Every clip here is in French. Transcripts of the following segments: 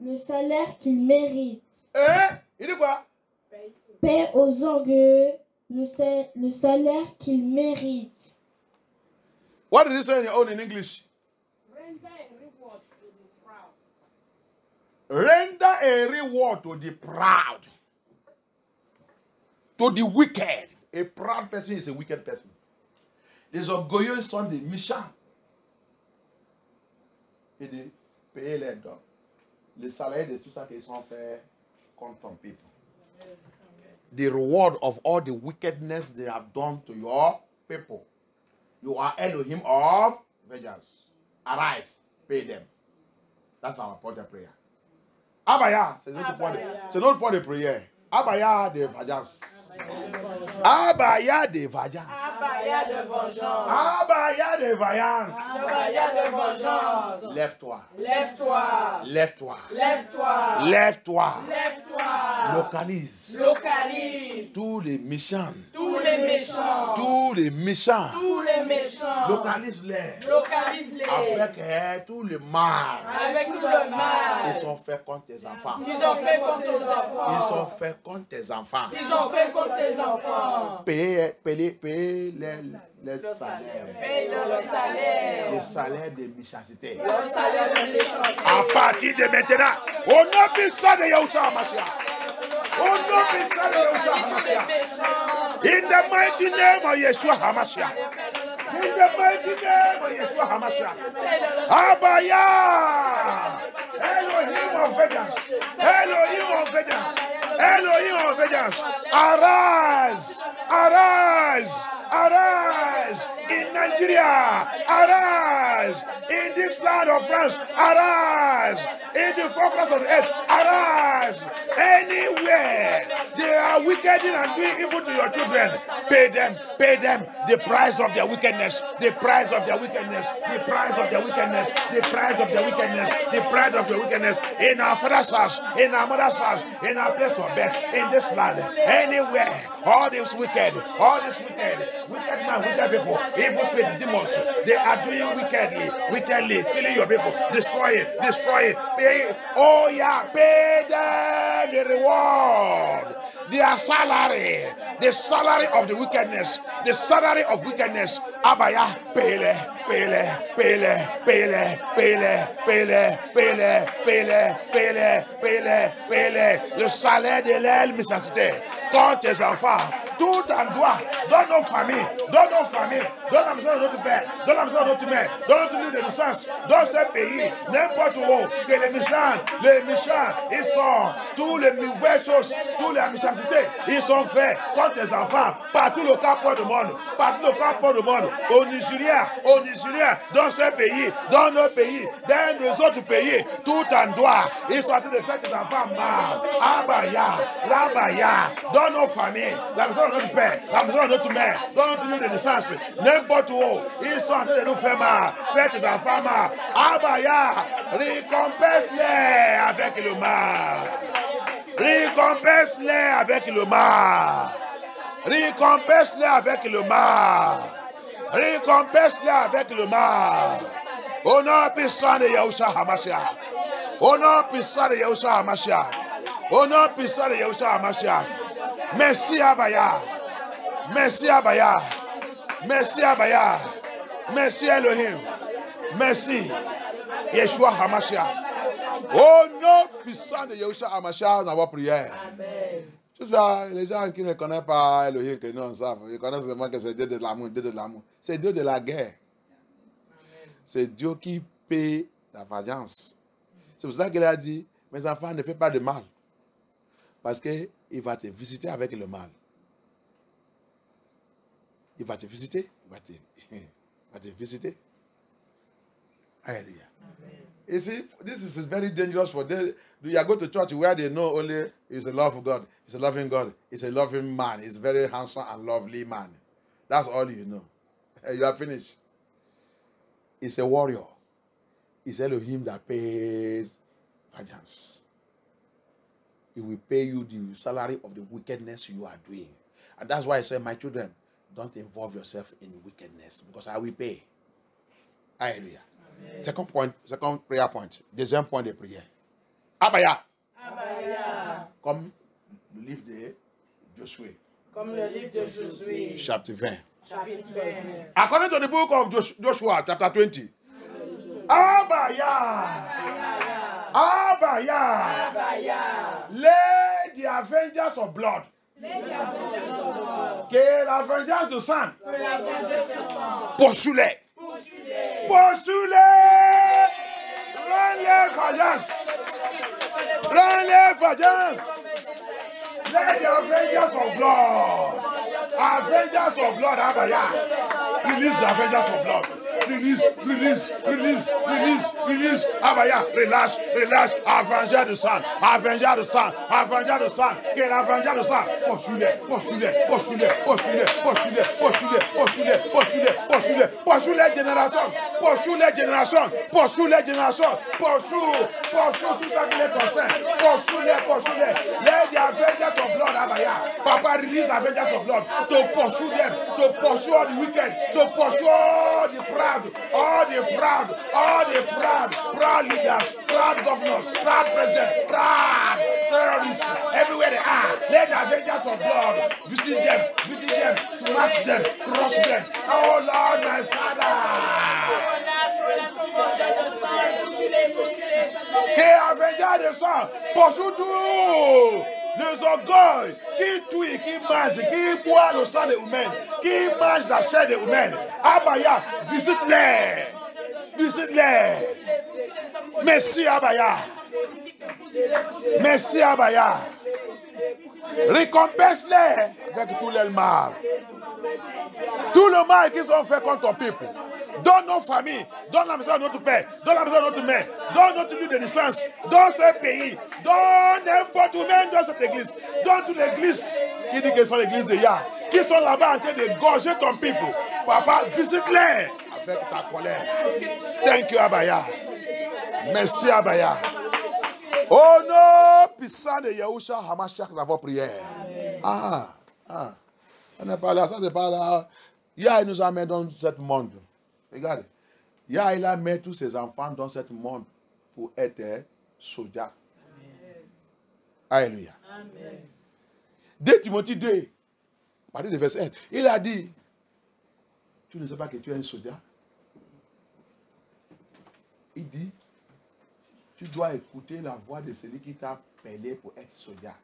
le salaire qu'ils méritent. Il dit quoi? Paie aux orgueilleux le salaire qu'ils méritent. What did he say in your own in English? Render a reward to the proud. Render a reward to the proud. To the wicked. A proud person is a wicked person. Les orgueilleux sont des méchants. Il dit, payez les dons. Le salaire de tout ça qu'ils sont faits contre ton people. The reward of all the wickedness they have done to your people. You are Elohim of vengeance. Arise, pay them. That's our point of prayer. Abaya, c'est notre point de prière. Abaya de vengeance. Abaya de vengeance. Abaya de vengeance. Abaya de vengeance. Abaya de vengeance. Lève-toi. Lève-toi. Lève-toi. Lève-toi. Lève-toi. Lève-toi. Localise. Localise. Tous les méchants. Tous les méchants. Tous les méchants. Tous les méchants. Localise-les. Localise-les. Avec tout le mal. Avec tout le mal. Ils sont faits contre tes enfants. Ils ont fait contre tes enfants. Ils sont faits contre tes enfants. Ils ont fait contre tes enfants. Payez les salaires. Paye-le le salaire. Le salaire de méchanceté. Le salaire de méchanceté. À partir de maintenant, au nom puissant de Yahushua HaMashiach. Au nom puissant de Yahushua HaMashiach. In the mighty name of Yeshua HaMashiach. In the mighty name of Yeshua HaMashiach. Abaya. Elohim of vengeance. Elohim of vengeance. Elohim of vengeance. Arise. Arise. Arise in Nigeria. Arise in this land of France. Arise in the four corners of the earth. Arise anywhere they are wicked and doing evil to your children. Pay them the price of their wickedness. The price of their wickedness. The price of their wickedness. The price of their wickedness. The price of their wickedness. In our father's house, in our mother's house, in our place of birth, in this land, anywhere, all this wicked man, wicked people, evil spirit, demons, they are doing wickedly, killing your people, destroying. Oh yeah, pay them the reward, their salary, the salary of the wickedness, the salary of wickedness. Abaya, pele. Le salaire de l'aile méchanceté contre tes enfants. Tout en droit, donne nos familles, donne la maison de notre père, donne la maison de notre mère, donne notre lieu de naissance, dans ce pays, n'importe où, que les méchants, ils sont, toutes les mauvaises choses, toutes les méchancetés, ils sont faits contre tes enfants, partout le cap du monde, au Nigeria, dans ce pays, dans nos pays, dans les autres pays, tout en droit, ils sont en train de faire tes enfants mal. Abaya, dans nos familles, la maison de notre père, la maison de notre mère, dans notre lieu de naissance, n'importe où, ils sont en train de nous faire mal, faire tes enfants mal. Abaya, récompense-les avec le mal. Récompense-les avec le mal. Récompense-les avec le mal. Récompense-les avec le mal. Au nom puissant de Yahushua HaMashiach. Au nom puissant de Yahushua HaMashiach. Au nom puissant de Yahushua HaMashiach. Merci Abaya. Merci Abaya. Merci Abaya. Merci Elohim. Merci Yeshua HaMashiach. Au nom puissant de Yahushua HaMashiach, dans votre prière. Amen. Les gens qui ne connaissent pas Elohim, que nous on savent, ils connaissent seulement que c'est Dieu de l'amour, C'est Dieu de la guerre. C'est Dieu qui paie la vengeance. C'est pour ça qu'il a dit, mes enfants, ne faites pas de mal. Parce qu'il va te visiter avec le mal. Il va te visiter. Il va te visiter. Hallelujah. You see, this is very dangerous for them. You are going to church where they know only it's a love of God. It's a loving God. It's a loving man. It's a very handsome and lovely man. That's all you know. You are finished. It's a warrior. It's Elohim that pays vengeance. He will pay you the salary of the wickedness you are doing. And that's why I say, my children, don't involve yourself in wickedness because I will pay. Hallelujah. Second prayer point. Deuxième point de prière. Abaya. Abaya. Comme le livre de Josué. Comme le livre de Josué. Chapitre 20. Chapitre 20. According to the book of Joshua, chapter 20. Abaya. Abaya. Abaya. Let the avengers of blood. Que la vengeance de sang. Poursuis-les. Poursuis-les. Rends-les vengeance. Rends-les vengeance. Let the avengers of blood. Avengers of blood, Abaya. Release the avengers of blood. Release, release, release, release, release. Abaya, relâche, relâche. Avenger de sang, avenger de sang, avenger de sang. Quel avenger de sang? Poursuis-les, poursuis-les, poursuis-les, poursuis-les, poursuis-les, poursuis-les, poursuis-les, poursuis-les, poursuis-les, poursuis les générations, poursuis les générations, poursuis les générations, poursuis tout ça qui les concerne, poursuis-les. Let the avengers of blood, Abaya. Papa, release avengers of blood to pursue them, to pursue all the wicked, to pursue all the proud, proud leaders, proud governors, proud presidents, proud terrorists, everywhere they are. Let the avengers of blood visit them, smash them, crush them. Oh Lord, my Father. Que avengers de sang, poursuis tout. Les orgueils qui tuent, qui mangent, qui boivent le sang des humains, qui mangent la chair des humains. Abaya, visite-les. Visite-les. Merci Abaya. Merci Abaya. Récompense-les avec tout le mal. Tout le mal qu'ils ont fait contre ton peuple. Dans nos familles, dans la maison de notre père, dans la maison de notre mère, dans notre lieu de naissance, dans ce pays, dans n'importe où, même dans cette église, dans toute l'église qui dit que sont l'église de Yah, qui sont là-bas en train de gorger ton peuple. Papa, visite-les avec ta colère. Thank you, Abaya. Merci, Abaya. Au nom puissant de Yahushua Hamashiach, nous avons prière. On n'est pas là, ça n'est pas là. Yah nous amène dans ce monde. Regardez. Yah, il a mis tous ses enfants dans ce monde pour être soldats. Alléluia. 2 Timothée 2, à partir du verset 1, il a dit, tu ne sais pas que tu es un soldat? Il dit, tu dois écouter la voix de celui qui t'a appelé pour être soldat.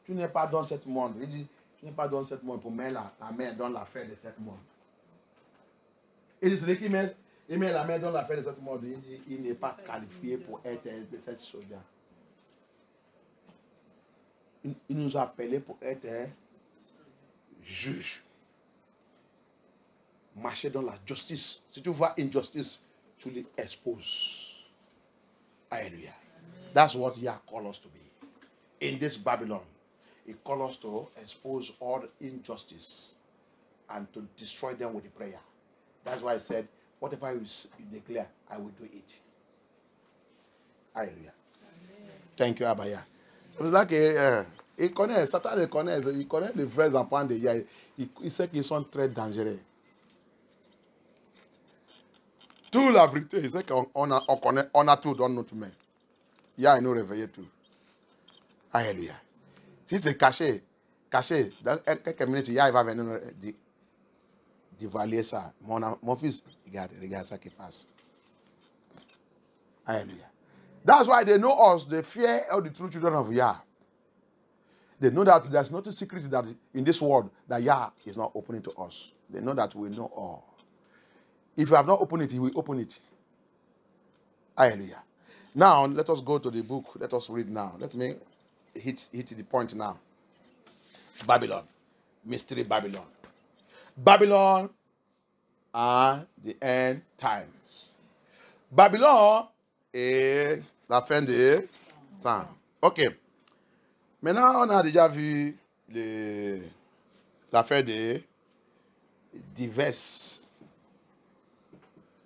Tu n'es pas dans ce monde. Il dit, tu n'es pas dans ce monde pour mettre la main dans l'affaire de ce monde. Il dit, celui qui met la main dans l'affaire de ce monde, il dit, il n'est pas qualifié pour être de ce soldat. Il nous a appelés pour être juge. Marcher dans la justice. Si tu vois injustice, tu l'exposes. Hallelujah. That's what Yah calls us to be. In this Babylon, He calls us to expose all injustice and to destroy them with the prayer. That's why I said, whatever you declare, I will do it. Hallelujah. Thank you, Abaya. C'est pour ça que il connaît, Satan le connaît, il connaît les vrais enfants de Yah. Il sait qu'ils sont très dangereux. Toute la vérité, il sait qu'on connaît, on a tout dans notre main. Yah nous réveille tout. Alléluia. Si c'est caché, dans quelques minutes, Yah va venir nous dévaler ça. Mon fils, regarde ça qui passe. Alléluia. That's why they know us, the fear of the true children of Yah. They know that there's not a secret that in this world that Yah is not opening to us. They know that we know all. If you have not opened it, He will open it. Hallelujah. Now, let us go to the book. Let us read now. Let me hit the point now. Babylon. Mystery Babylon. Babylon and the end times. Babylon et la fin des temps. OK. Maintenant, on a déjà vu l'affaire des diverses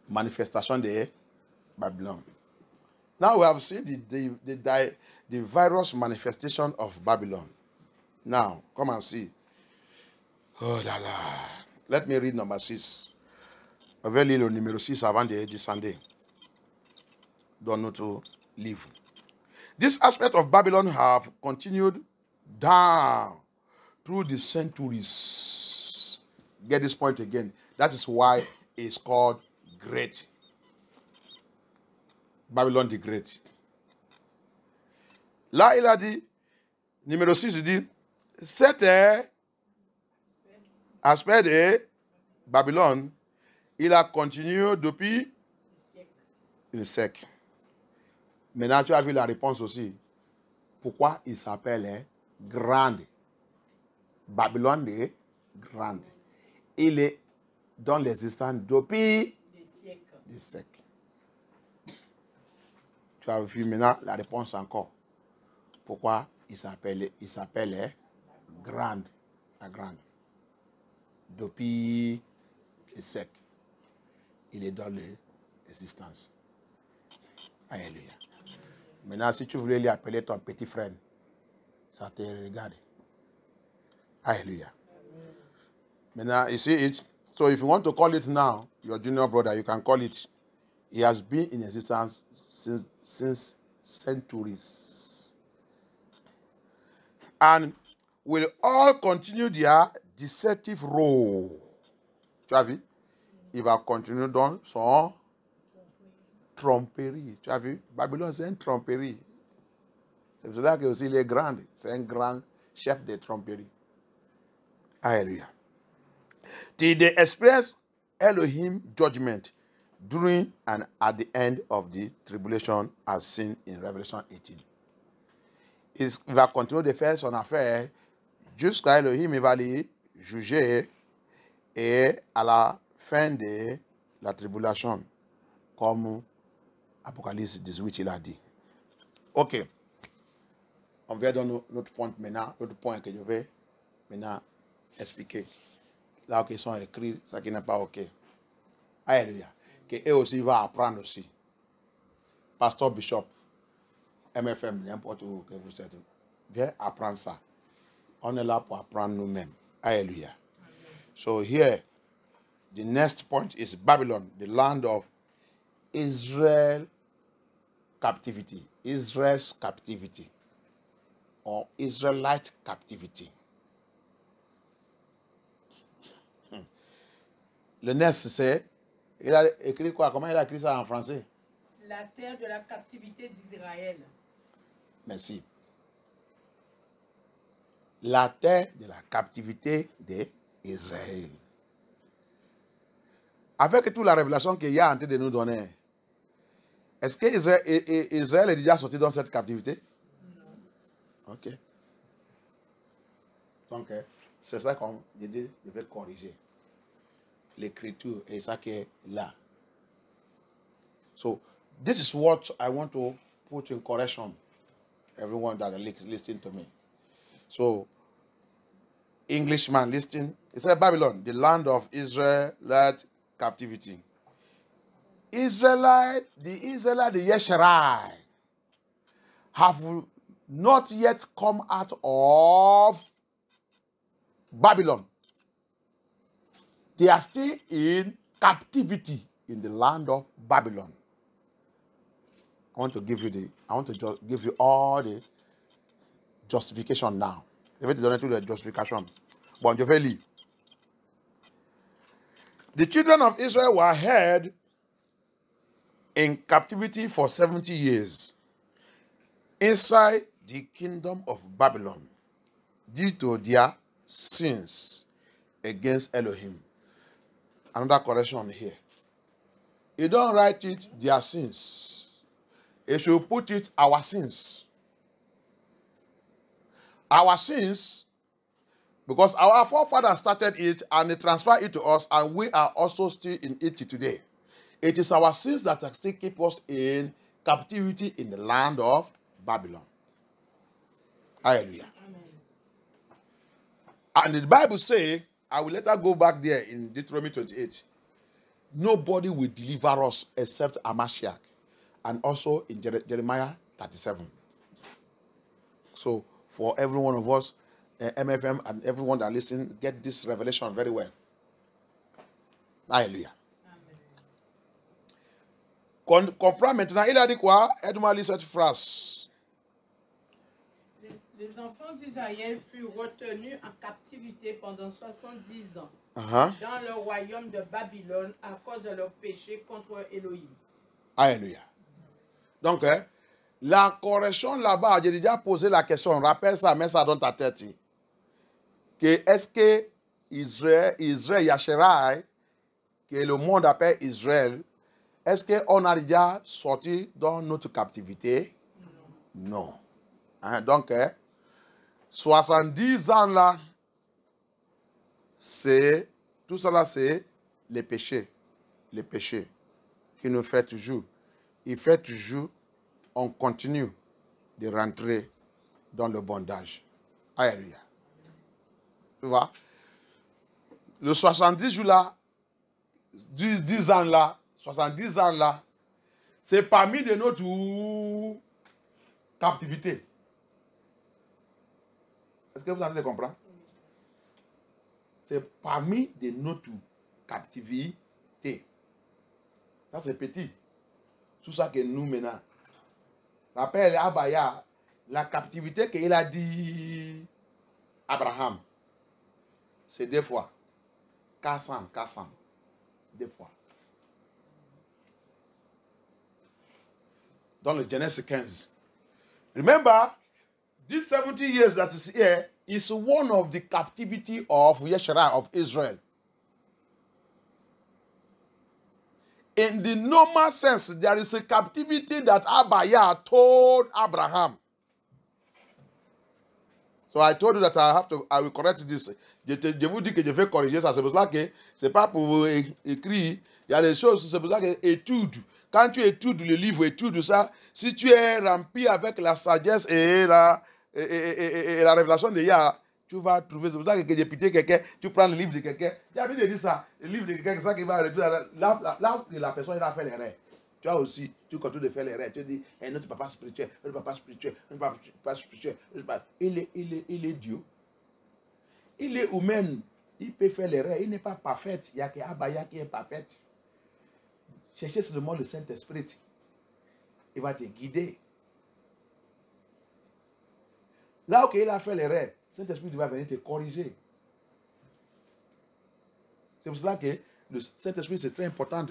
manifestations de Babylon. Now we have seen the virus manifestation of Babylon. Now, come and see. Oh là là. Let me read number 6. On va lire le numéro 6 avant de descendre dans notre livre. This aspect of Babylon have continued down through the centuries. Get this point again. That is why it's called great. Babylon the Great. Là, il a dit, numéro 6, il dit, cet aspect de Babylone, il a continué depuis le siècle. Maintenant, tu as vu la réponse aussi. Pourquoi il s'appelle Grande? Babylone est grande. Il est dans l'existence depuis des siècles. Tu as vu maintenant la réponse encore. Pourquoi il s'appelle Grande, la Grande. Depuis les siècles, il est dans l'existence. Alléluia. Maintenant, si tu voulais lui appeler ton petit frère, ça te regarde. Alléluia. Maintenant, you see it. So if you want to call it now, your junior brother, you can call it. He has been in existence since centuries. And will all continue their deceptive role. Tu as vu? Il va continuer dans son tromperie. Tu as vu? Babylone, c'est une tromperie. C'est pour ça que aussi il est grand. C'est un grand chef de tromperie. Alléluia. Till they express Elohim judgment during and at the end of the tribulation as seen in Revelation 18. Il va continuer de faire son affaire jusqu'à Elohim, il va les juger et à la fin de la tribulation, comme Apocalypse 18 il a dit. Ok. On vient dans notre point maintenant, l'autre point que je vais maintenant expliquer. Là où ils sont écrits, ça qui n'est pas ok. Alléluia. Que eux aussi vont apprendre aussi. Pasteur Bishop, MFM, n'importe où que vous êtes, viens apprendre ça. On est là pour apprendre nous-mêmes. Alléluia. So here, the next point is Babylon, the land of Israel captivity. Israel's captivity. Or Israelite captivity. Le next, c'est, il a écrit quoi? Comment il a écrit ça en français? La terre de la captivité d'Israël. Merci. La terre de la captivité d'Israël. Avec toute la révélation qu'il y a en train de nous donner, est-ce que Israël est déjà sorti dans cette captivité? Non. Ok. Donc, c'est ça qu'on dit, je vais corriger. L'écriture est ça qui est là. So, this is what I want to put in correction. Everyone that is listening to me. So, Englishman listening, it said Babylon, the land of Israelite captivity. The Israelite, the Yesharai, have not yet come out of Babylon. They are still in captivity in the land of Babylon. I want to give you all the justification now. Je vais te donner toute la justification. Bon, je vais lire. The children of Israel were held in captivity for 70 years inside the kingdom of Babylon due to their sins against Elohim. Another correction here. You don't write it their sins. You should put it our sins. Our sins, because our forefathers started it and they transferred it to us, and we are also still in it today. It is our sins that still keep us in captivity in the land of Babylon. Hallelujah. Amen. And the Bible says, I will later go back there in Deuteronomy 28. Nobody will deliver us except Amashiach. And also in Jeremiah 37. So, for every one of us, MFM and everyone that listens, get this revelation very well. Hallelujah. Comprends maintenant, il a dit quoi? Aide-moi à lire cette phrase. Les enfants d'Israël furent retenus en captivité pendant 70 ans dans le royaume de Babylone à cause de leur péché contre Elohim. Alléluia. Donc, la correction là-bas, j'ai déjà posé la question, rappelle ça, mets ça dans ta tête. Que est-ce que Israël, Yasherai, que le monde appelle Israël, est-ce qu'on a déjà sorti dans notre captivité? Non. Donc, 70 ans là, c'est, tout cela c'est les péchés. Les péchés qui nous fait toujours. Il fait toujours, on continue de rentrer dans le bondage. Alléluia. Tu vois? Le 70 jours là, 10 ans là, 70 ans là, c'est parmi de notre captivité. Est-ce que vous allez comprendre? C'est parmi de notre captivité. Ça c'est petit. Tout ça que nous maintenant. Rappelle Abaya, la captivité qu'il a dit Abraham. C'est 2 fois. 400. 2 fois. Dans le Genèse 15. Remember, this 70 years that is here is one of the captivity of Yeshua of Israel. In the normal sense, there is a captivity that Abaya told Abraham. So I told you that I will correct this. Je vous dis que je vais corriger ça. C'est pour ça que c'est pas pour écrire. Il y a des choses, c'est pour ça que étude. Quand tu études le livre, étude ça, si tu es rempli avec la sagesse et la révélation de Yah, tu vas trouver. C'est pour ça que j'ai pitié quelqu'un, tu prends le livre de quelqu'un. J'ai envie de dire ça. Le livre de quelqu'un, c'est ça qui va là où la personne a fait l'erreur. Tu as aussi, tu continues de faire l'erreur. Tu dis, notre papa spirituel, notre papa spirituel, notre papa spirituel. Il est Dieu. Il est humain. Il peut faire l'erreur. Il n'est pas parfait. Il n'y a qu'Abaya qui est parfait. Cherchez seulement le Saint-Esprit. Il va te guider. Là où il a fait l'erreur, le Saint-Esprit va venir te corriger. C'est pour cela que le Saint-Esprit, c'est très important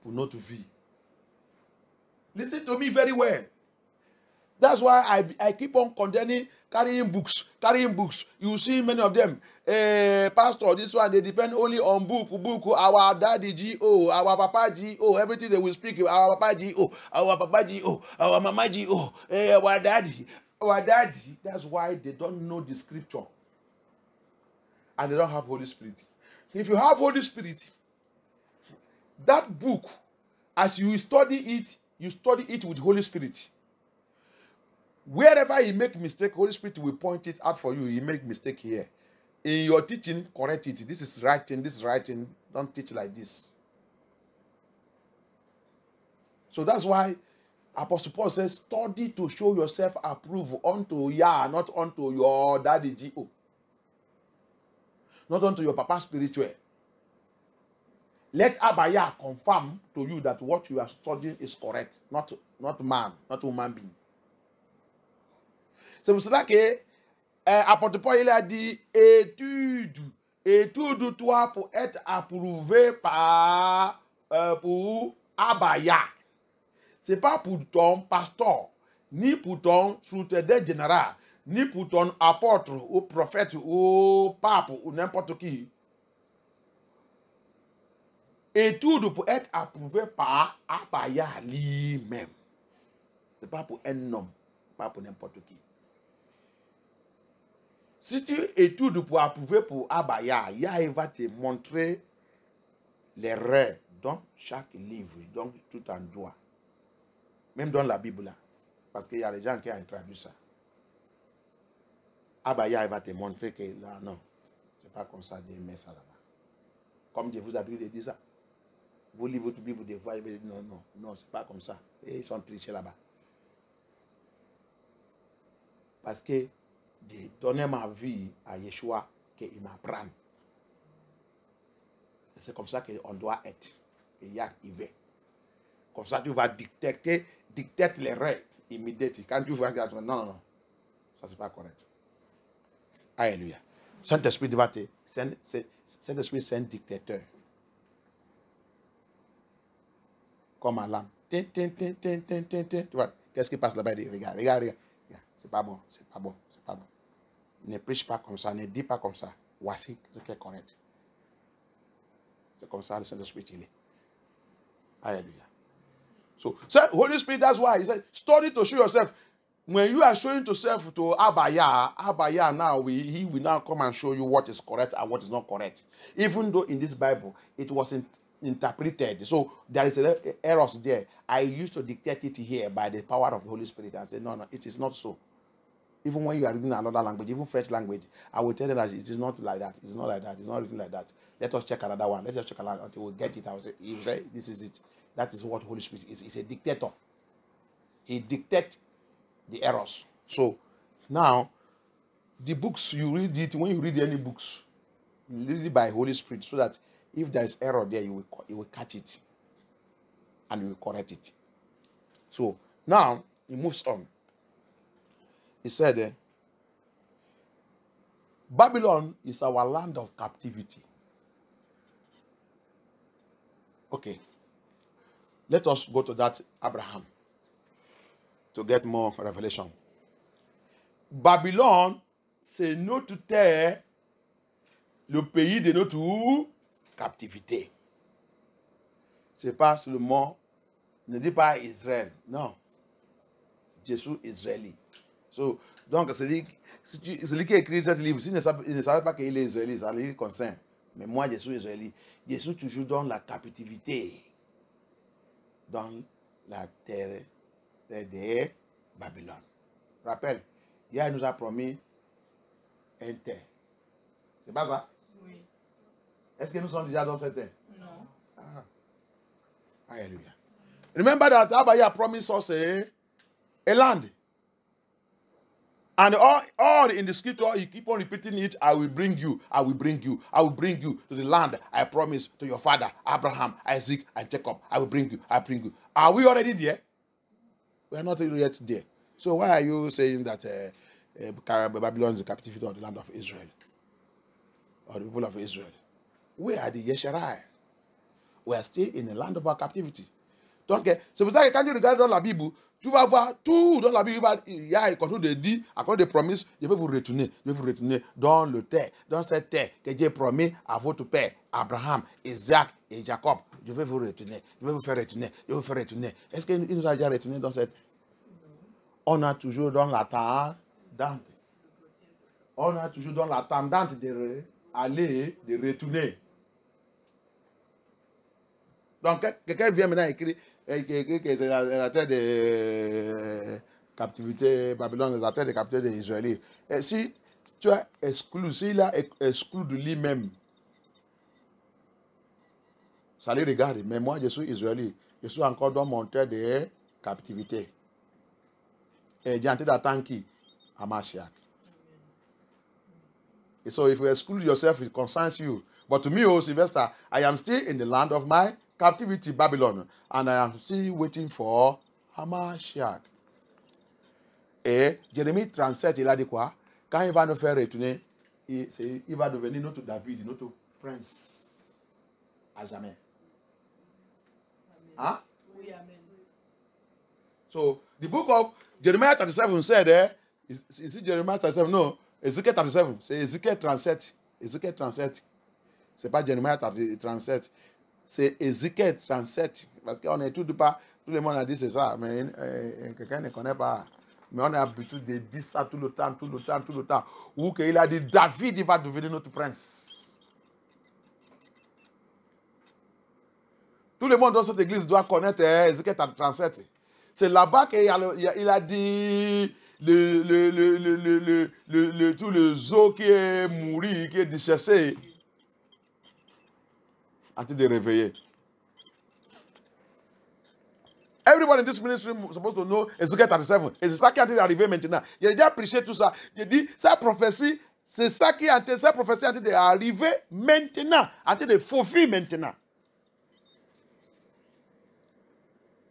pour notre vie. Listen to me very well. That's why I keep on condemning carrying books. You see many of them. Pastor, this one, they depend only on book. Our daddy G.O., our papa G.O., everything they will speak, our papa G.O., our papa G.O., our mama G.O., our daddy. That's why they don't know the scripture. And they don't have Holy Spirit. If you have Holy Spirit, that book, as you study it with Holy Spirit. Wherever you make mistake, Holy Spirit will point it out for you. You make mistake here. In your teaching, correct it. This is writing, this is writing. Don't teach like this. So that's why Apostle Paul says, study to show yourself approved unto Yah, not unto your daddy G.O. Not unto your papa spiritual. Let Abaya confirm to you that what you are studying is correct. Not man, not human being. C'est pour cela que Apôtre Paul il a dit étude-toi pour être approuvé par pour Abaya. C'est pas pour ton pasteur, ni pour ton soutien général, ni pour ton apôtre ou prophète ou pape ou n'importe qui. Étude pour être approuvé par Abaya lui-même. C'est pas pour un homme, pas pour n'importe qui. Si tu études pour approuver pour Abaya, Yah va te montrer l'erreur dans chaque livre, donc tout en droit. Même dans la Bible là. Parce qu'il y a des gens qui ont traduit ça. Abaya va te montrer que là, non. C'est pas comme ça, Dieu met ça là-bas. Comme Dieu vous a dit de dire ça. Vous lisez votre Bible des fois, et vous dites non, c'est pas comme ça. Et ils sont trichés là-bas. Parce que j'ai donné ma vie à Yeshua qu'il m'apprenne. C'est comme ça qu'on doit être. Et Yah y va. Comme ça, tu vas dicter l'erreur immédiate. Quand tu vois, non. Ça, c'est pas correct. Alléluia. Saint-Esprit va te... Saint-Esprit, c'est un dictateur. Comme un lame. Tu vois, qu'est-ce qui passe là-bas? Il dit, regarde. C'est pas bon. Ne prêche pas comme ça, ne dis pas comme ça. Voici ce qui est correct. C'est comme ça le Saint-Esprit il est. Alléluia. So, Holy Spirit, that's why he said, study to show yourself. When you are showing yourself to Abaya now, he will now come and show you what is correct and what is not correct. Even though in this Bible, it wasn't interpreted. So, there is errors there. I used to dictate it here by the power of the Holy Spirit and say, no, it is not so. Even when you are reading another language, even French language, I will tell you that it is not like that. It's not like that. It's not written like that. Let us check another one. Let us check another until we get it. He will say, this is it. That is what Holy Spirit is. He's a dictator. He dictates the errors. So, now, the books, you read it, when you read any books, you read it by Holy Spirit, so that if there is error there, you will catch it. And you will correct it. So, now, he moves on. He said, Babylon is our land of captivity. Okay. Let us go to that Abraham to get more revelation. Babylone, c'est notre terre, le pays de notre captivité. C'est pas seulement, ne dis pas Israël, non. Jésus israélite. So, donc, celui qui a écrit ce livre, s'il ne savait pas qu'il est israélite, ça lui concerne. Mais moi, je suis israélite. Je suis toujours dans la captivité. Dans la terre de Babylone. Rappelle, hier, il nous a promis un terre. C'est pas ça? Oui. Est-ce que nous sommes déjà dans cette terre? Non. Ah. Hallelujah. Remember that Abaya promised us a land. And all in the scripture, he keep on repeating it. I will bring you. I will bring you. I will bring you to the land I promised to your father, Abraham, Isaac, and Jacob. I will bring you. I bring you. Are we already there? We are not yet there. So why are you saying that Babylon is the captivity of the land of Israel? Or the people of Israel? We are the Yesharai. We are still in the land of our captivity. Donc, c'est pour ça que quand tu regardes dans la Bible, tu vas voir tout dans la Bible. Il y a quand de dit, à cause des promesses, je vais vous retourner dans le terre, dans cette terre que Dieu promis à votre père, Abraham, Isaac et Jacob. Je vais vous retourner, je vais vous faire retourner, je vais vous faire retourner. Est-ce qu'il nous a déjà retourné dans cette? On a toujours dans l'attente. On a toujours dans l'attente d'aller, de retourner. Donc, quelqu'un vient maintenant écrire que c'est la terre de captivité, Babylone, c'est la terre de captivité des Israélites. Et si tu as exclu, s'il a exclu de lui-même, ça lui regarde. Mais moi, je suis Israélite. Je suis encore dans mon terre de captivité. Et j'ai en train d'attendre qui? Hamashiach. So if you exclude yourself, it concerns you. But to me, oh, Sylvester, I am still in the land of my captivity, Babylon, and I am still waiting for Hamashiach. Et Jérémie 37, il a dit quoi? Quand il va nous faire retourner, il va devenir notre David, notre prince à jamais. Hein? Oui, amen. So, the book of Jeremiah 37 said, is it Jeremiah 37? No, Ezekiel 37. C'est Ezekiel 37. Ezekiel 37. C'est pas Jeremiah 37. C'est Ezekiel 37. Parce qu'on est tout le monde a dit c'est ça, mais quelqu'un ne connaît pas. Mais on a l'habitude de dire ça tout le temps. Ou qu'il a dit David, il va devenir notre prince. Tout le monde dans cette église doit connaître Ezekiel 37. C'est là-bas qu'il a dit tout le zoo qui est mouru, qui est déchassé. En train de réveiller. Everybody in this ministry is supposed to know Ezekiel 37. Et c'est ça qui est en train d'arriver maintenant. J'ai déjà prêché tout ça. J'ai dit, sa prophétie, c'est ça qui est en train d'arriver maintenant. En train de fulfill maintenant.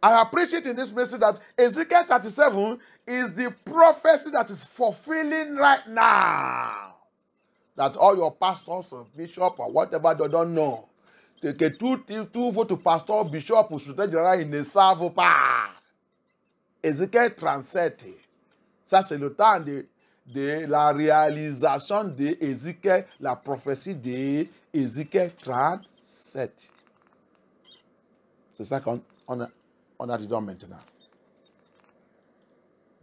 I appreciate in this message that Ezekiel 37 is the prophecy that is fulfilling right now. That all your pastors or bishop or whatever they don't know. Take a tout vote to pasteur, bishop ou secrétaire général, ils ne savent pas. Ézéchiel 37. Ça, c'est le temps de la réalisation d'Ézéchiel, la prophétie d'Ézéchiel 37. C'est ça qu'on a dedans maintenant.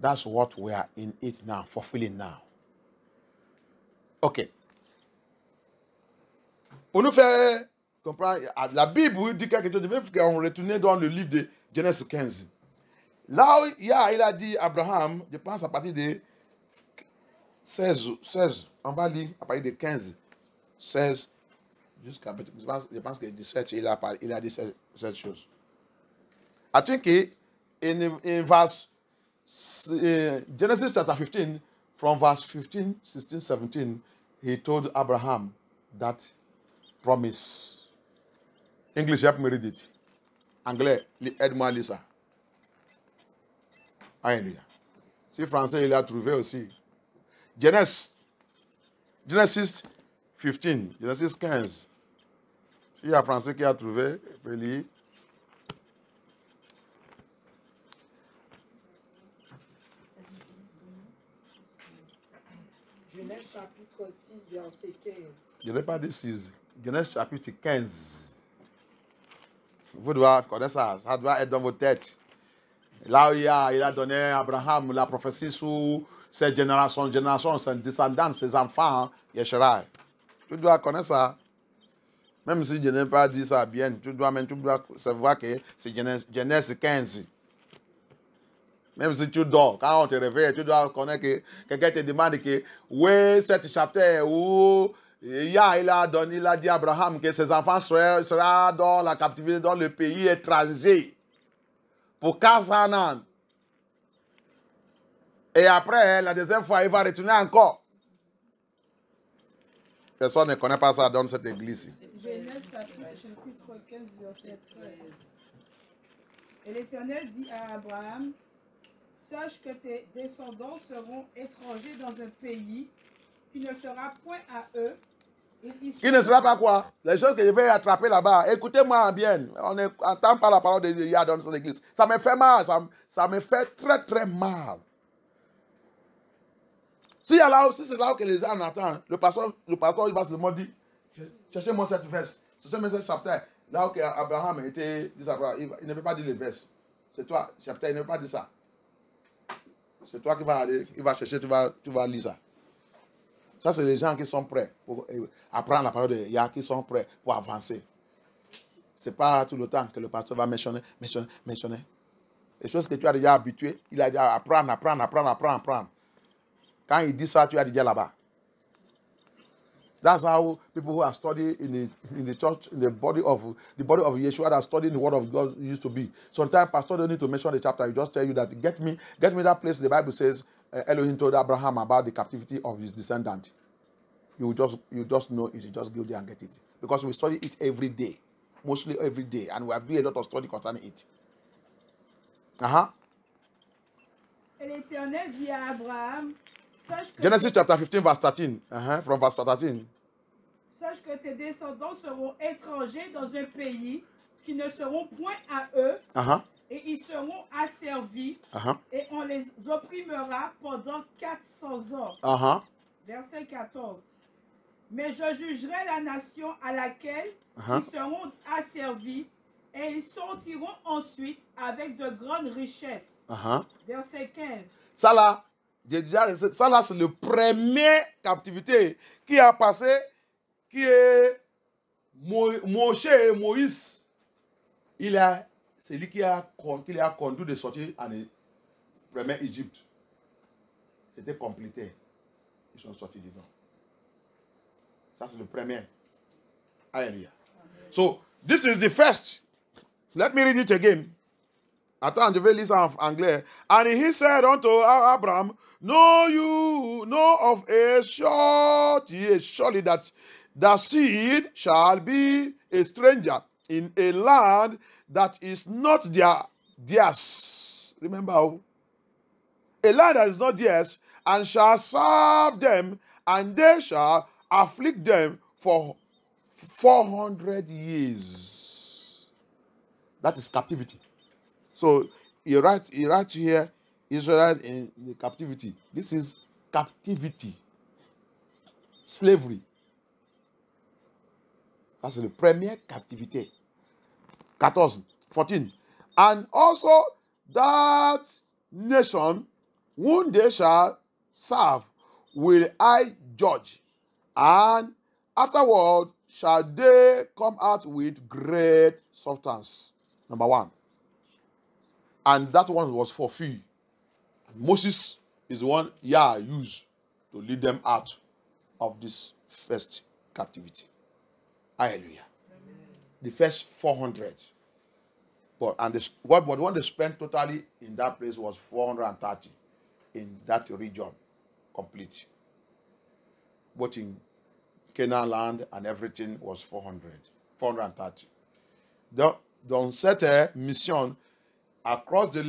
That's what we are in it now, fulfilling now. OK. Pour nous faire comprendre, la Bible dit quelque chose, on retourne dans le livre de Genèse 15. Là où il a dit Abraham, je pense à partir de 16, on va lire à partir de 15, 16, jusqu'à, je pense que 17, il a dit cette chose. I think in verse, Genesis chapter 15, from verse 15, 16, 17, he told Abraham that promise. English, help me read it. Anglais, aide-moi à lire ça. Alléluia. Si français, il a trouvé aussi. Genesis 15, Genesis 15. S'il y a un français qui a trouvé, il peut lire. Genèse chapitre 6, verset 15. Je n'ai pas dit 6. Genèse chapitre 15. Vous devez connaître ça. Ça doit être dans vos têtes. Là où il a donné à Abraham la prophétie sur ses générations, ses descendants, ses enfants, Yesharai. Tu dois connaître ça. Même si je n'ai pas dit ça bien, tu dois savoir que c'est Genèse 15. Même si tu dors, quand on te réveille, tu dois connaître que quelqu'un te demande que, oui, cet chapitre où il a dit à Abraham que ses enfants seront dans la captivité, dans le pays étranger. Pour 400 ans. Et après, la deuxième fois, il va retourner encore. Personne ne connaît pas ça dans cette église. Genèse chapitre 15, verset 13. Et l'Éternel dit à Abraham, sache que tes descendants seront étrangers dans un pays qui ne sera point à eux. Qui ne sera pas quoi? Les choses que je vais attraper là-bas. Écoutez-moi bien. On n'entend pas la parole de Dieu dans cette église. Ça me fait mal. Ça me fait très, très mal. Si c'est là où que les gens entendent, le pasteur il va seulement dire, cherchez-moi cette verse. Cherchez-moi cette chapitre. Là où Abraham était, il ne peut pas dire les verses. C'est toi, chapitre, il ne peut pas dire ça. C'est toi qui vas aller, il va chercher, tu vas lire ça. Ça, c'est les gens qui sont prêts pour apprendre la parole de Yah, qui sont prêts pour avancer. Ce n'est pas tout le temps que le pasteur va mentionner. Les choses que tu as déjà habitué, il a déjà apprendre. Quand il dit ça, tu as déjà là-bas. That's how people who are studying in the church, in the body of Yeshua, that are studying the word of God used to be. Sometimes pastor don't need to mention the chapter. He just tell you that get me that place. The Bible says Elohim told Abraham about the captivity of his descendant. You just know it. You just go there and get it, because we study it every day, mostly every day, and we have done a lot of study concerning it. Et l'Éternel dit à Abraham, sache que Genesis chapter 15, verse 13. From verse 13. Sache que tes descendants seront étrangers dans un pays qui ne seront point à eux, et ils seront asservis, et on les opprimera pendant 400 ans. Verset 14. Mais je jugerai la nation à laquelle ils seront asservis, et ils sortiront ensuite avec de grandes richesses. Verset 15. Ça là, c'est le premier captivité qui a passé, qui est Moïse. C'est lui qui a conduit de sortir en première Égypte. C'était compliqué. Ils sont sortis dedans. Ça, c'est le premier. Hallelujah. So, this is the first. Let me read it again. Attends, je vais lire ça en anglais. And he said unto Abraham, know you know of a surely that the seed shall be a stranger in a land that is not their theirs. Remember, a land that is not theirs, and shall serve them, and they shall afflict them for 400 years. That is captivity. So you write here, Israel in the captivity. This is captivity. Slavery. That's the premier captivity. 14. And also that nation whom they shall serve will I judge, and afterward shall they come out with great substance. Number 1. And that one was for fee. Moses is the one Yah used to lead them out of this first captivity. Hallelujah. Amen. The first 400. But the one they spent totally in that place was 430 in that region, complete. Both in Canaan land and everything was 430. Dans cette mission, across the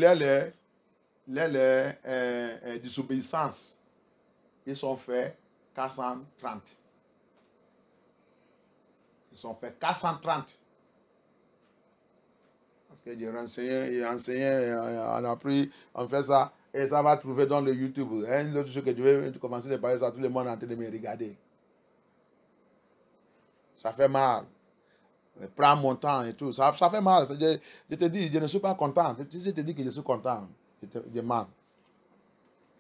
désobéissance, ils ont fait 430. Ils ont fait 430. Parce que j'ai enseigné, on a pris, on fait ça, et ça va trouver dans le YouTube. Une autre chose que je vais commencer à parler, ça, tout le monde est en train de me regarder. Ça fait mal. Je prends mon temps et tout. Ça fait mal. Je te dis, je ne suis pas content. Je te dis que je suis content. J'ai mal.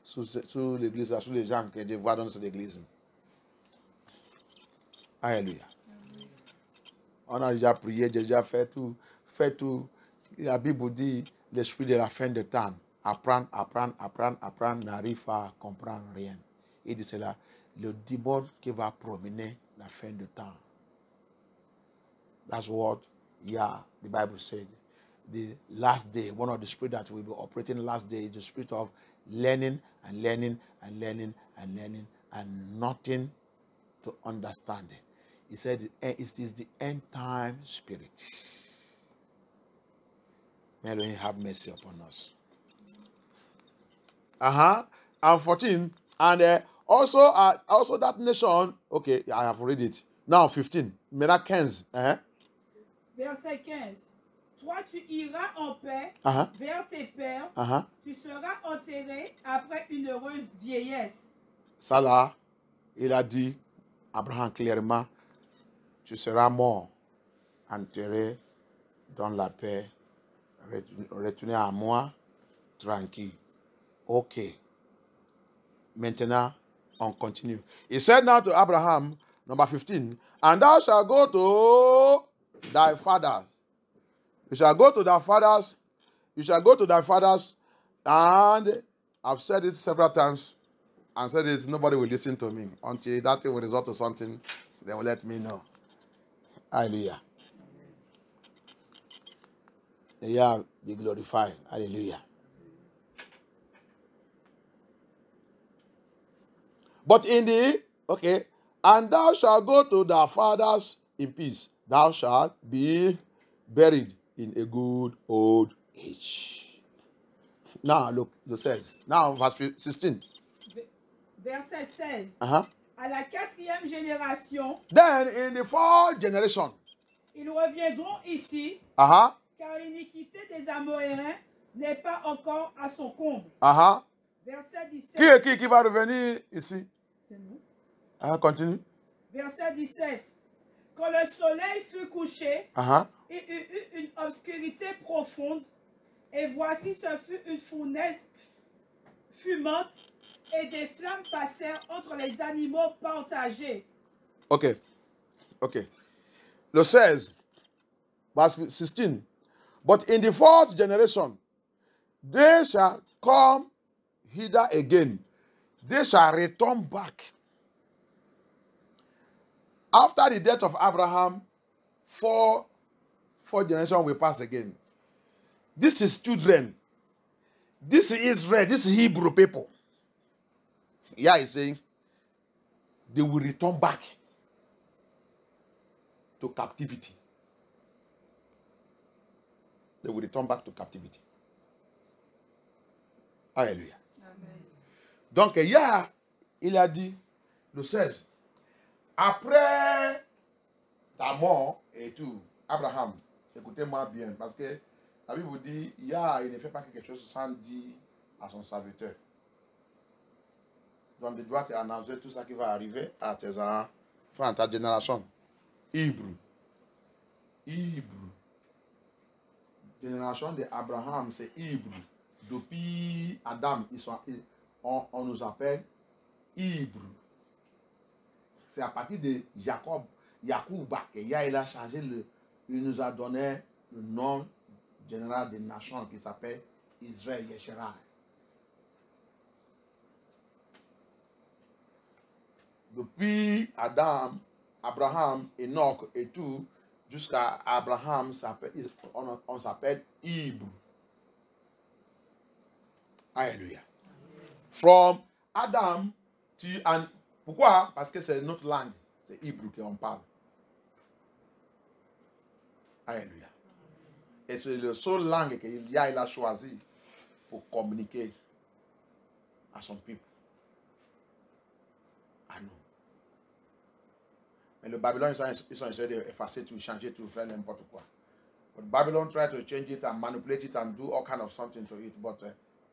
Sous l'église, sous les gens que je vois dans cette église. Alléluia. On a déjà prié, j'ai déjà fait tout. La Bible dit, l'esprit de la fin de temps. Apprendre, n'arrive pas à comprendre rien. Il dit cela, le démon qui va promener la fin de temps. That's what, the Bible said. The last day, one of the spirits that will be operating last day is the spirit of learning and nothing to understand. He said it is the end time spirit. May Elohim have mercy upon us. And 14. And also that nation, okay, I have read it. Now 15. Mena 15. Verset 15. Toi, tu iras en paix vers tes pères. Tu seras enterré après une heureuse vieillesse. Ça là, il a dit, Abraham clairement, tu seras mort, enterré dans la paix, retourné à moi, tranquille. Ok. Maintenant, on continue. He said now to Abraham, number 15, and thou shalt go to thy fathers. You shall go to thy fathers. You shall go to thy fathers. And I've said it several times. And said it, nobody will listen to me. Until that thing will result to something, they will let me know. Hallelujah. Yeah, be glorified. Hallelujah. But and thou shalt go to thy fathers in peace. Thou shalt be buried in a good old age. Now, look, it says. Now, verse 16. Verset 16. À la 4e génération. Then, in the 4th generation. Ils reviendront ici. Car l'iniquité des Amoréens n'est pas encore à son comble. Verset 17. Qui va revenir ici? C'est nous. Continue. Verset 17. Quand le soleil fut couché, il y eut une obscurité profonde, et voici ce fut une fournaise fumante, et des flammes passèrent entre les animaux partagés. Ok. Le 16, verse 16. But in the 4th generation, they shall come hither again. They shall return back. After the death of Abraham, four generations will pass again. This is children. This is Israel. This is Hebrew people. Yeah, he's saying they will return back to captivity. They will return back to captivity. Alléluia. Donc, hier, il a dit, le 16, après ta mort et tout, Abraham, écoutez-moi bien, parce que la Bible vous dit, hier, il ne fait pas quelque chose sans dire à son serviteur. Donc, il doit annoncer tout ça qui va arriver à tes enfants, à ta génération. Hébreu. Génération d'Abraham, c'est Hébreu. Depuis Adam, on nous appelle Hébreu. C'est à partir de Yacouba que il a changé il nous a donné le nom général des nations qui s'appelle Israël Yesherai. Depuis Adam, Abraham, Enoch et tout, jusqu'à Abraham, on s'appelle Hébreu. Alléluia. From Adam, pourquoi? Parce que c'est notre langue, c'est Hébreu qu'on parle. Alléluia. Et c'est la seule langue qu'il a choisi pour communiquer à son peuple, à nous. Mais le Babylone, ils sont essayés d'effacer tout, changer tout, faire n'importe quoi. But Babylon tried to change it and manipulate it and do all kind of something to it, but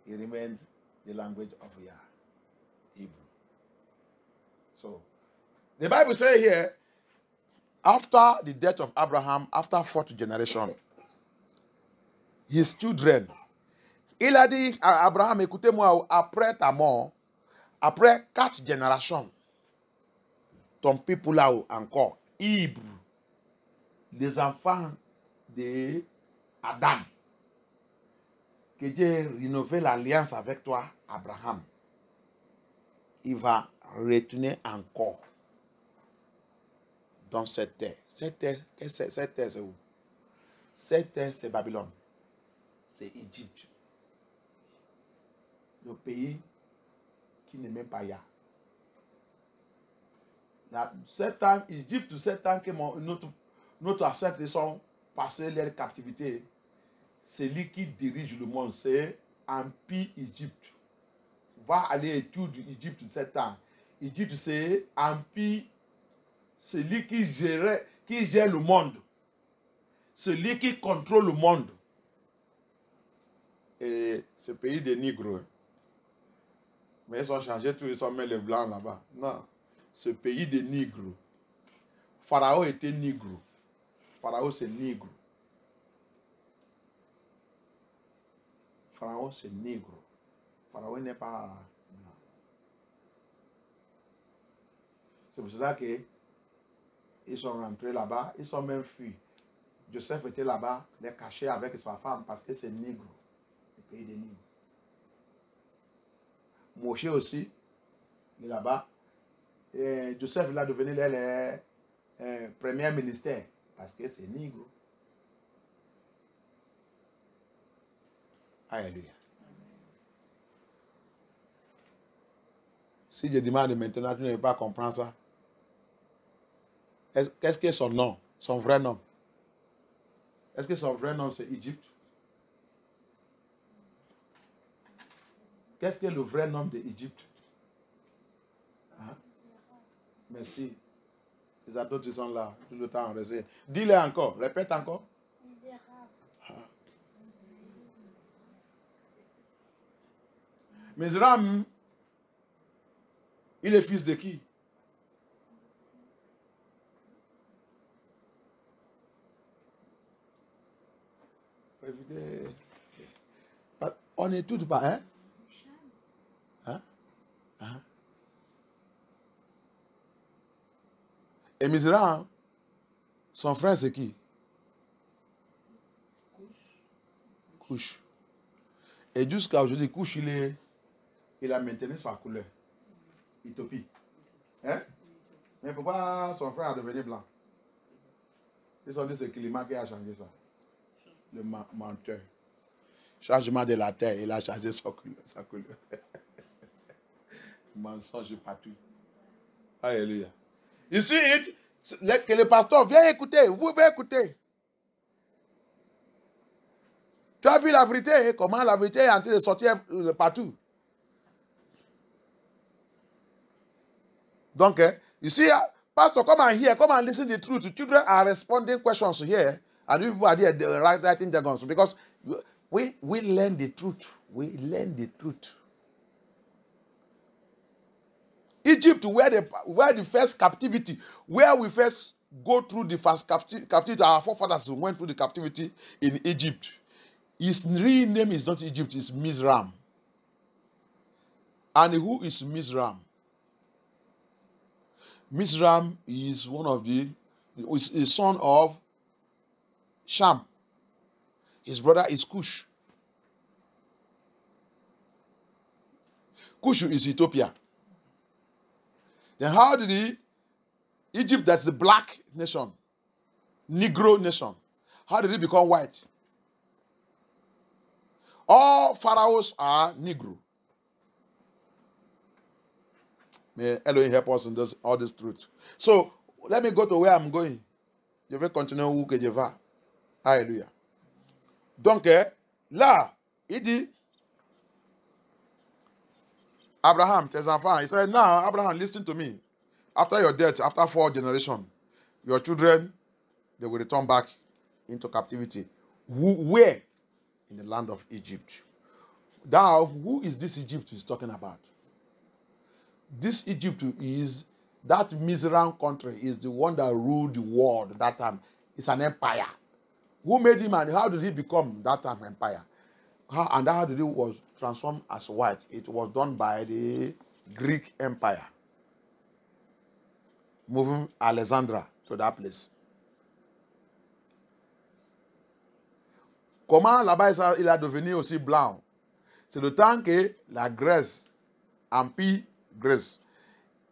it remains the language of Yah, Hebrew. So, the Bible says here, after the death of Abraham, after 4th generation, his children, il a dit à Abraham, écoutez-moi, après ta mort, après 4 générations, ton peuple là encore, Hébreu, les enfants d'Adam, que Dieu rénové l'alliance avec toi, Abraham, il va retourner encore dans cette terre. Cette terre, c'est où? Cette terre, c'est Babylone. C'est Égypte. Le pays qui n'est même pas Yah. 7 ans, Égypte, 7 ans que notre ancêtre sont passés leur captivité, c'est lui qui dirige le monde, c'est Empire Égypte. Va aller étudier Égypte 7 ans. Égypte, c'est Empire, c'est lui qui gère le monde. C'est lui qui contrôle le monde. Et ce pays des négros. Mais ils ont changé tout, ils ont mis les blancs là-bas. Non. Ce pays des négros. Pharaon était négro. Pharaon, c'est négro. Pharaon, c'est négro. Pharaon n'est pas blanc. C'est pour cela qu'ils sont rentrés là-bas, ils sont même fuis. Joseph était là-bas, les caché avec sa femme parce que c'est négro. Le pays des négros. Moshe aussi, il est là-bas. Et Joseph il a devenu le premier ministère parce que c'est négro. Alléluia. Si je demande maintenant, tu ne veux pas comprendre ça. Qu'est-ce que son nom, son vrai nom? Est-ce que son vrai nom c'est Égypte? Qu'est-ce que le vrai nom d'Égypte? Hein? Merci. Les adultes sont là, tout le temps. Dis-le encore, répète encore. Misram, il est fils de qui? On est tous pas, hein? Hein? Hein? Et Misra, son frère c'est qui? Couche. Et jusqu'à aujourd'hui, Couche, il a maintenu sa couleur. Éthiopie. Hein? Mais pourquoi son frère a devenu blanc? Ils ont dit que c'est le climat qui a changé ça. Le menteur. Changement de la terre, il a changé sa couleur. Mensonge partout. Alléluia. Ici, que le pasteur vient écouter. Vous pouvez écouter. Tu as vu la vérité, comment la vérité est en train de sortir partout. Donc, you see, Pastor, come and hear, come and listen to the truth. Children are responding questions here, and people are there writing their guns. Because we learn the truth. We learn the truth. Egypt, where the first captivity, where we first go through the first captivity, our forefathers went through the captivity in Egypt. His real name is not Egypt, it's Mizram. And who is Mizram? Mizram is one of is son of Sham. His brother is Cush. Cush is Ethiopia. Then how did Egypt, that's the black nation, Negro nation, how did it become white? All pharaohs are Negro. May Elohim help us in all this truth. So, let me go to where I'm going. Je vais continuer où que je vais. Alléluia. Donc, là, il dit, Abraham, tes enfants, he said, now, Abraham, listen to me. After your death, after 4 generations, your children, they will return back into captivity. Where? In the land of Egypt. Now, who is this Egypt he's talking about? This Egypt is, that Mizraim country is the one that ruled the world at that time. It's an empire. Who made him and how did he become that time empire? How did he was transformed as white? It was done by the Greek Empire. Moving Alexandria to that place. Comment là-bas il a devenu aussi blanc? C'est le temps que la Grèce, Empire Grèce,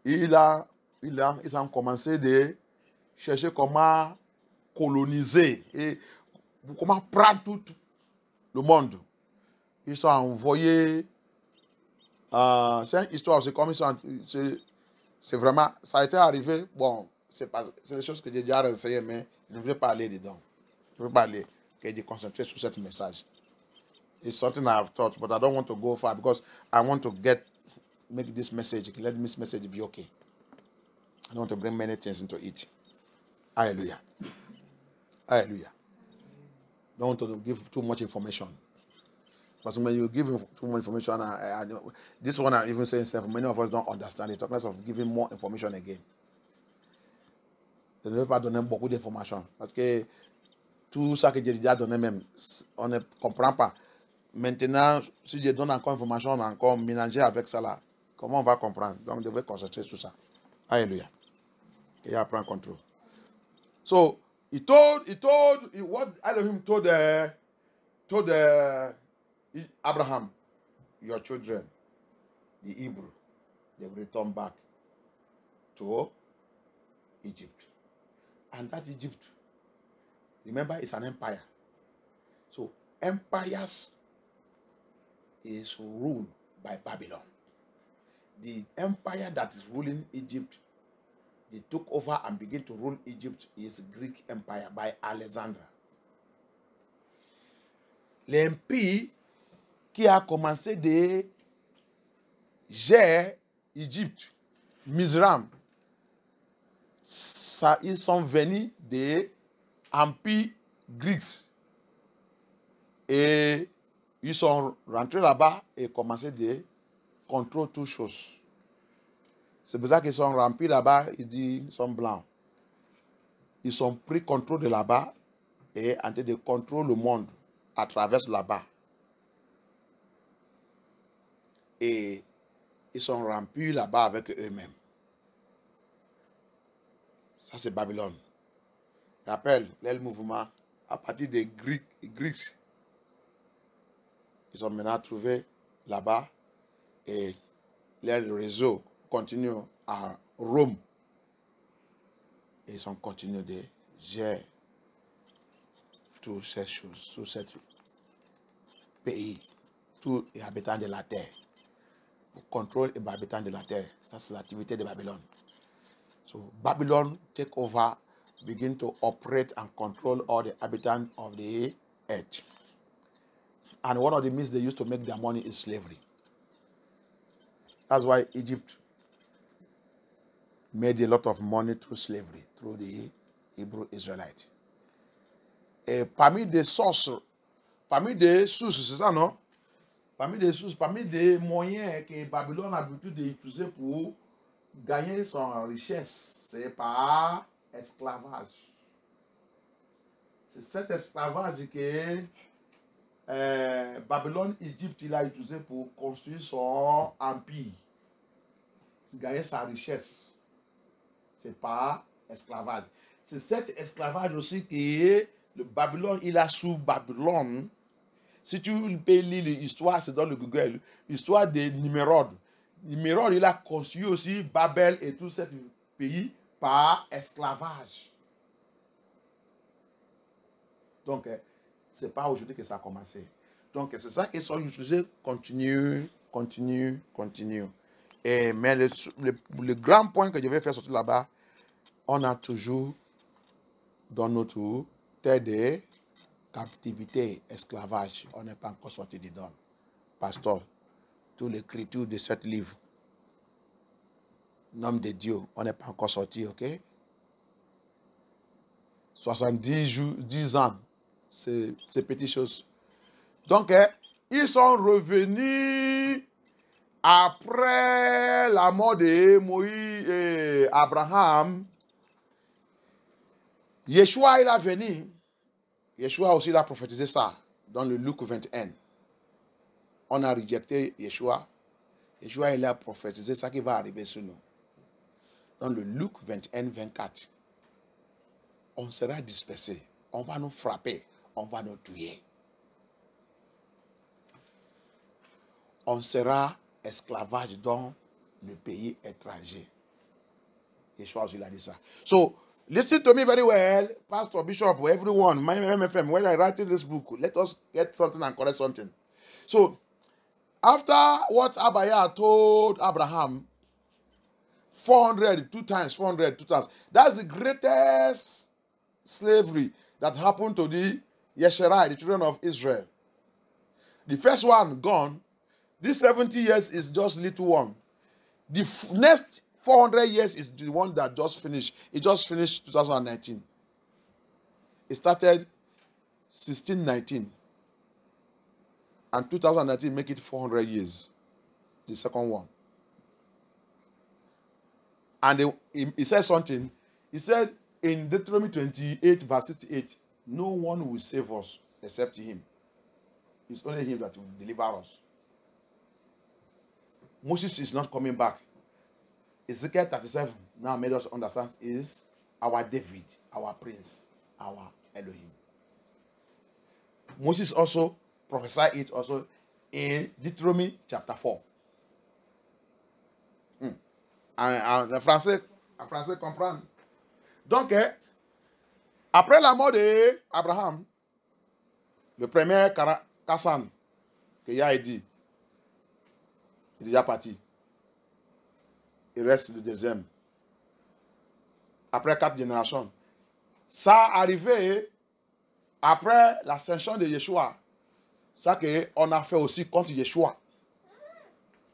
ils ont commencé de chercher comment coloniser et comment prendre tout le monde. Ils sont envoyés. C'est une histoire, c'est comme c'est vraiment, ça a été arrivé. Bon, c'est des choses que j'ai déjà renseignées, mais je ne veux pas aller dedans. Je ne veux pas aller, que je concentrer sur ce message. It's something I have taught, but I don't want to go far because I want to make this message, let this message be okay. I don't want to bring many things into it. Hallelujah. Hallelujah. Don't want to give too much information. Because when you give too much information, this one I'm even saying, many of us don't understand it. Talk less of giving more information again. Je ne veux pas donner beaucoup d'informations. Parce que tout ça que j'ai déjà donné même, on ne comprend pas. Maintenant, si je donne encore information, on a encore mélangé avec ça là. Comment on va comprendre? Donc, on devrait concentrer sur ça. Alléluia. Et il prend contrôle. So, what Elohim told Abraham, your children, the Hebrew, they will return back to Egypt. And that Egypt, remember, it's an empire. So, empires is ruled by Babylon. The empire that is ruling Egypt, they took over and began to rule Egypt, is Greek Empire by Alexander. L'empire qui a commencé de gérer Égypte, Mizraim, ça, ils sont venus de l'empire grec. Et ils sont rentrés là-bas et commencé de contrôler toutes choses. C'est pour ça qu'ils sont remplis là-bas, ils sont blancs. Ils ont pris contrôle de là-bas et en train de contrôler le monde à travers là-bas. Et ils sont remplis là-bas avec eux-mêmes. Ça, c'est Babylone. Rappelle, le mouvement, à partir des Grecs, ils ont maintenant trouvé là-bas et leur réseau continue à Rome. Et ils ont continué de gérer toutes ces choses, tout ce pays, tous les habitants de la terre. Pour contrôler les habitants de la terre. Ça, c'est l'activité de Babylone. So, Babylon take over, begin to operate and control all the inhabitants of the earth. And one of the means they used to make their money is slavery. That's why Egypt made a lot of money through slavery, through the Hebrew Israelites. Et parmi des sources, c'est ça, non? Parmi des moyens que Babylone a l'habitude d'utiliser pour gagner son richesse, c'est par esclavage. C'est cet esclavage que Babylone, Égypte, il a utilisé pour construire son empire, gagner sa richesse. C'est par esclavage. C'est cet esclavage aussi que le Babylone, il a sous Babylone. Si tu peux lire l'histoire, c'est dans le Google, l'histoire des Nimrod. Nimrod, il a construit aussi Babel et tout ce pays par esclavage. Donc, ce n'est pas aujourd'hui que ça a commencé. Donc, c'est ça qu'ils sont utilisés, continue. Mais le grand point que je vais faire sortir là-bas, on a toujours dans notre terre de captivité, esclavage, on n'est pas encore sorti dedans. Pasteur, toute l'écriture de ce livre, nom de Dieu, on n'est pas encore sorti, ok? 10 ans, c'est petites choses. Donc, ils sont revenus après la mort de Moïse et Abraham. Yeshua, il a venu. Yeshua aussi, il a prophétisé ça dans le Luc 21. On a rejeté Yeshua. Yeshua, il a prophétisé ça qui va arriver sur nous. Dans le Luc 21, 24. On sera dispersés. On va nous frapper. On va nous tuer. On sera esclavage dans le pays étranger. Yeshua aussi, il a dit ça. So, listen to me very well, Pastor, Bishop, everyone, my MFM, when I write this book, let us get something and correct something. So, after what Abaya told Abraham, 400, 2 times, 400, 2 times, that's the greatest slavery that happened to the Yesherai, the children of Israel. The first one gone, this 70 years is just little one. The next 400 years is the one that just finished. It just finished 2019. It started 1619. And 2019 make it 400 years. The second one. And he said something. He said in Deuteronomy 28 verse 68, no one will save us except him. It's only him that will deliver us. Moses is not coming back. Ezekiel 37 now made us understand is our David, our prince, our Elohim. Moses also prophesied it also in Deuteronomy chapter 4. En français comprend. Donc, après la mort d'Abraham, le premier Kassan, que Yah a dit, il est déjà parti. Il reste le deuxième. Après 4 générations. Ça arrivé après l'ascension de Yeshua. Ça qu'on a fait aussi contre Yeshua.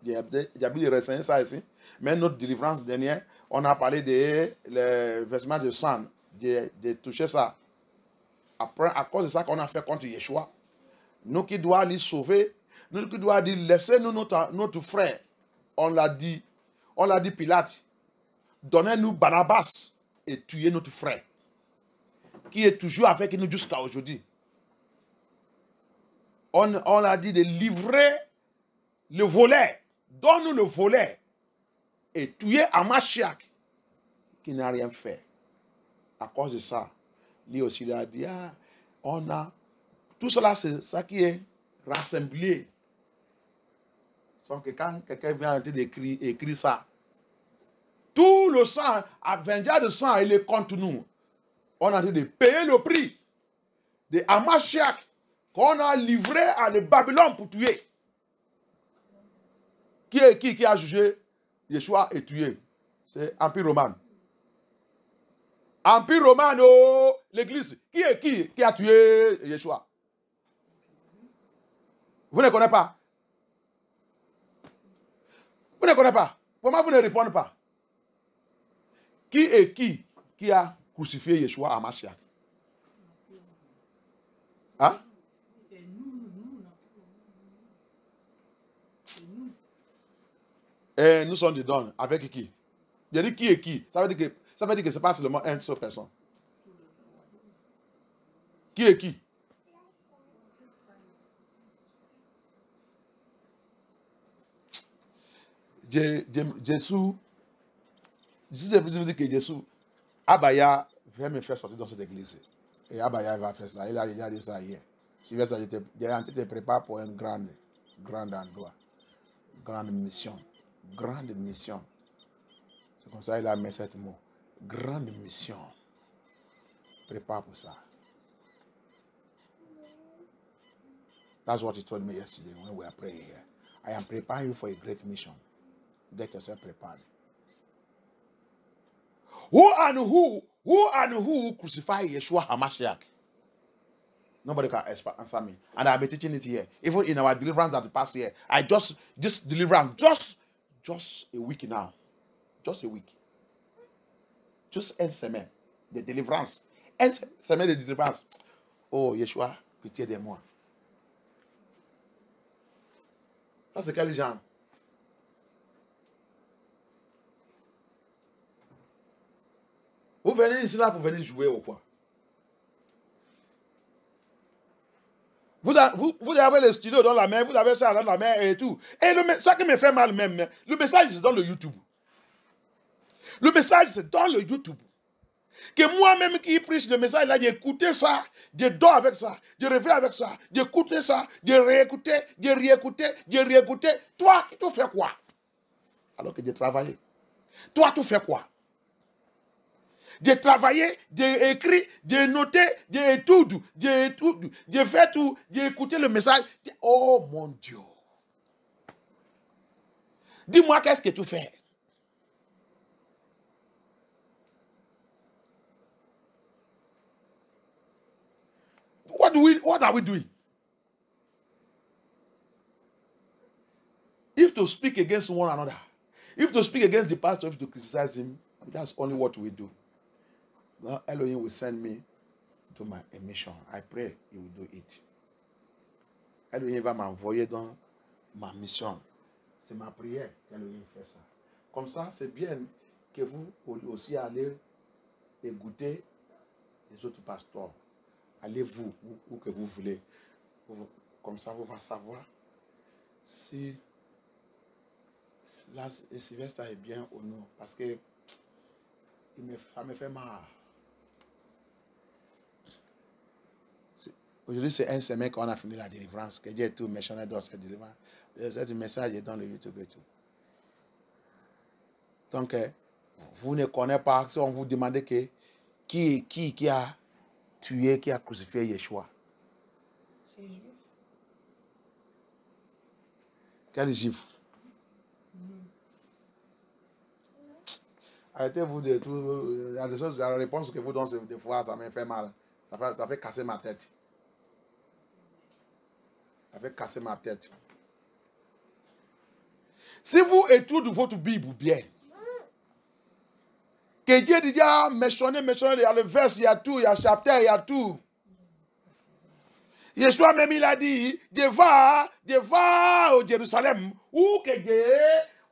J'ai oublié de renseigner ça ici. Mais notre délivrance dernière, on a parlé des vêtements de sang. De toucher ça. Après, à cause de ça qu'on a fait contre Yeshua. Nous qui doit lui sauver. Nous qui doit dire laissez nous notre frère. On l'a dit Pilate. Donnez-nous Barnabas et tuez notre frère. Qui est toujours avec nous jusqu'à aujourd'hui. On a dit de livrer le volet. Donne-nous le volet. Et tuer Amashiach. Qui n'a rien fait. À cause de ça. Lui aussi il a dit, on a. Tout cela, c'est ça qui est rassemblé. Donc quand quelqu'un vient d'écrire ça, tout le sang, à 20 dias de sang, il est contre nous. On a dit de payer le prix de Amashiach qu'on a livré à la Babylone pour tuer. Qui a jugé Yeshua et tué? C'est Empire romain. Empire romain, l'église. Qui a tué Yeshua? Vous ne connaissez pas? Vous ne connaissez pas? Comment vous ne répondez pas? Qui est qui a crucifié Yeshua à Mashiach? Hein? Et nous sommes dedans. Avec qui? J'ai dit qui est qui? Ça veut dire que c'est pas seulement une seule personne. Qui est qui? Jésus, si je vous dis que Jésus, Abaya va me faire sortir dans cette église. Et Abaya va faire ça. Il a déjà dit ça hier. Si tu veux ça, je te prépare pour un grand endroit. Grande mission. Grande mission. C'est comme ça qu'il a mis ce mot. Grande mission. Prépare pour ça. That's what he told me yesterday when we were praying here. I am preparing you for a great mission. Get yourself prepared. Who and who crucified Yeshua HaMashiach? Nobody can answer me. And I've been teaching it here. Even in our deliverance at the past year. I just deliverance, just a week now. Just a week. Just un semaine de délivrance. Un semaine de délivrance. Oh, Yeshua, pitié de moi. Ça, c'est quel genre? Vous venez ici là pour venir jouer ou quoi? Vous avez le stylo dans la main, vous avez ça dans la main et tout. Et ça qui me fait mal même, le message c'est dans le YouTube. Le message c'est dans le YouTube. Que moi-même qui prêche le message là, j'ai écouté ça, je dors avec ça, je reviens avec ça, j'écoute ça, je réécouté. Toi, tu fais quoi? Alors que j'ai travaillé. Toi, tu fais quoi? J'ai travaillé, j'ai écrit, j'ai noté, j'ai fait tout, j'ai écouté le message. Oh mon Dieu. Dis-moi qu'est-ce que tu fais? What are we doing? If to speak against one another, if to speak against the pastor, if to criticize him, that's only what we do. Now Elohim will send me to my mission. I pray he will do it. Elohim va m'envoyer dans ma mission. C'est ma prière qu'Elohim fait ça. Comme ça, c'est bien que vous aussi allez écouter les autres pasteurs. Allez-vous où que vous voulez. Comme ça, vous allez savoir si là, Sylvestre est bien ou non. Parce que ça me fait mal. Aujourd'hui, c'est un semaine qu'on a fini la délivrance. Que Dieu est tout mentionné dans cette délivrance. Ce message est dans le YouTube et tout. Donc, vous ne connaissez pas, si on vous demande qui a tué, qui a crucifié Yeshua. C'est juif. Quel juif? Arrêtez-vous de tout. Il y a des choses, la réponse que vous donnez des fois, ça me fait mal. Ça fait casser ma tête. Ça fait casser ma tête. Si vous étudiez votre Bible bien, que Dieu dit, mentionné, il y a le verset, il y a tout, il y a le chapitre, il y a tout. Yeshua même, il a dit, je vais au Jérusalem, où que Dieu,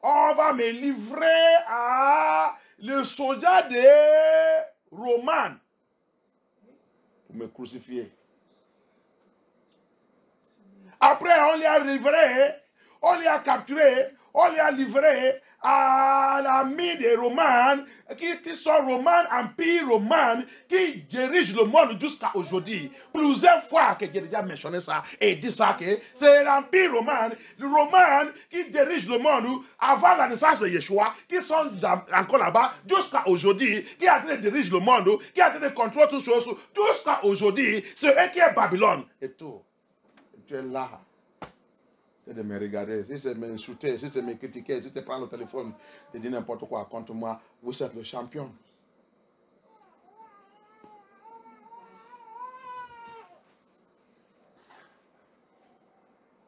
on va me livrer à le soldat des Romains pour me crucifier. Après, on les a livrés, on les a capturés, on les a livrés à l'ami des Romains, qui sont Romains, empire romain, qui dirige le monde jusqu'à aujourd'hui. Plusieurs fois que j'ai déjà mentionné ça et dit ça, que c'est l'empire romain, le romain qui dirige le monde avant la naissance de Yeshua, qui sont encore là-bas jusqu'à aujourd'hui, qui a été dirige le monde, qui a été contrôle toutes choses jusqu'à aujourd'hui. C'est eux qui est Babylone. Et tout. Et tu es là. C'est de me regarder, si c'est m'insulter, si c'est me critiquer, si c'est prendre le téléphone, te dire n'importe quoi contre moi, vous êtes le champion.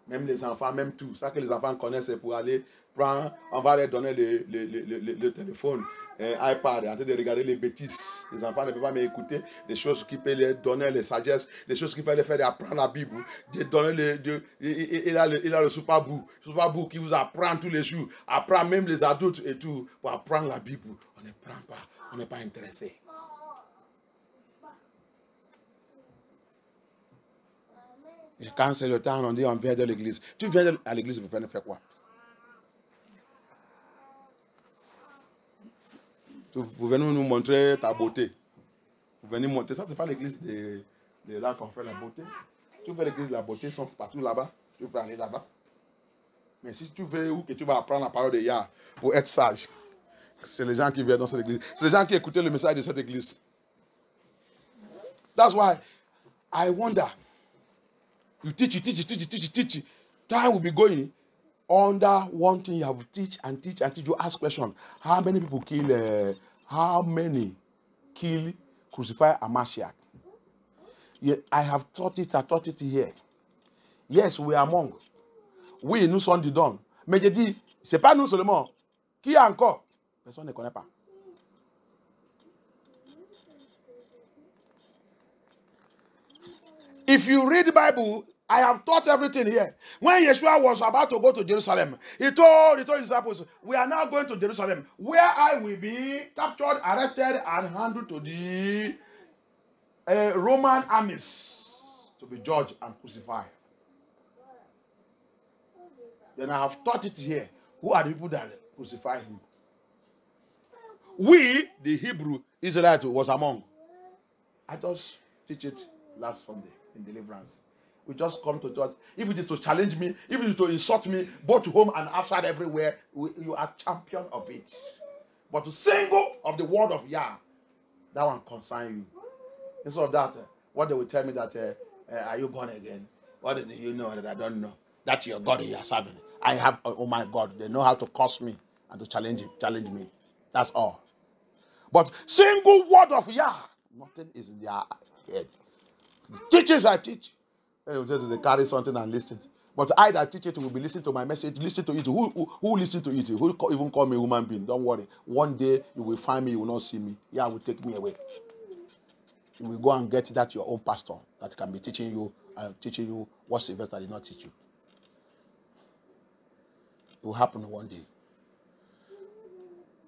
Même les enfants, même tout. Ça que les enfants connaissent, c'est pour aller prendre, on va leur donner le téléphone, iPad, en train de regarder les bêtises. Les enfants ne peuvent pas m'écouter. Des choses qui peuvent leur donner les sagesses, des choses qui peuvent les faire apprendre la Bible. De donner il a le super book qui vous apprend tous les jours. Apprend même les adultes et tout pour apprendre la Bible. On ne prend pas, on n'est pas intéressé. Et quand c'est le temps, on dit on vient de l'église. Tu viens à l'église pour faire quoi? Vous venez nous montrer ta beauté. Vous venez montrer. Ça, ce n'est pas l'église de là qu'on fait la beauté. Tu veux l'église de la beauté, ils sont partout là-bas. Tu peux aller là-bas. Mais si tu veux où que tu vas apprendre la parole de Yah pour être sage, c'est les gens qui viennent dans cette église. C'est les gens qui écoutent le message de cette église. That's why I wonder. You teach. Time will be going. Under one thing you have to teach. You ask questions. How many people crucify a Mashiach? Yeah, I have taught it here. Yes, we are among. Oui, nous sommes dedans. Mais je dis, c'est pas nous seulement. Qui a encore? Personne ne connaît pas. If you read the Bible, I have taught everything here. When Yeshua was about to go to Jerusalem, he told his disciples, we are now going to Jerusalem, where I will be captured, arrested, and handed to the Roman armies to be judged and crucified. Then I have taught it here. Who are the people that crucified him? We, the Hebrew Israelite, was among. I just teach it last Sunday in deliverance. We just come to church. If it is to challenge me, if it is to insult me, both home and outside everywhere, you are champion of it. But to single of the word of Yah, that one concern you. Instead of that, what they will tell me that, are you born again? What do you know that I don't know? That's your God you are serving. I have, oh my God, they know how to curse me and to challenge me. That's all. But single word of Yah, nothing is in their head. The teachers I teach, they carry something and listen. But I that teach it will be listening to my message, listen to it. Who listen to it? Who even call me a human being? Don't worry. One day you will find me, you will not see me. Yah will take me away. You will go and get that your own pastor that can be teaching you what Sylvester did not teach you. It will happen one day.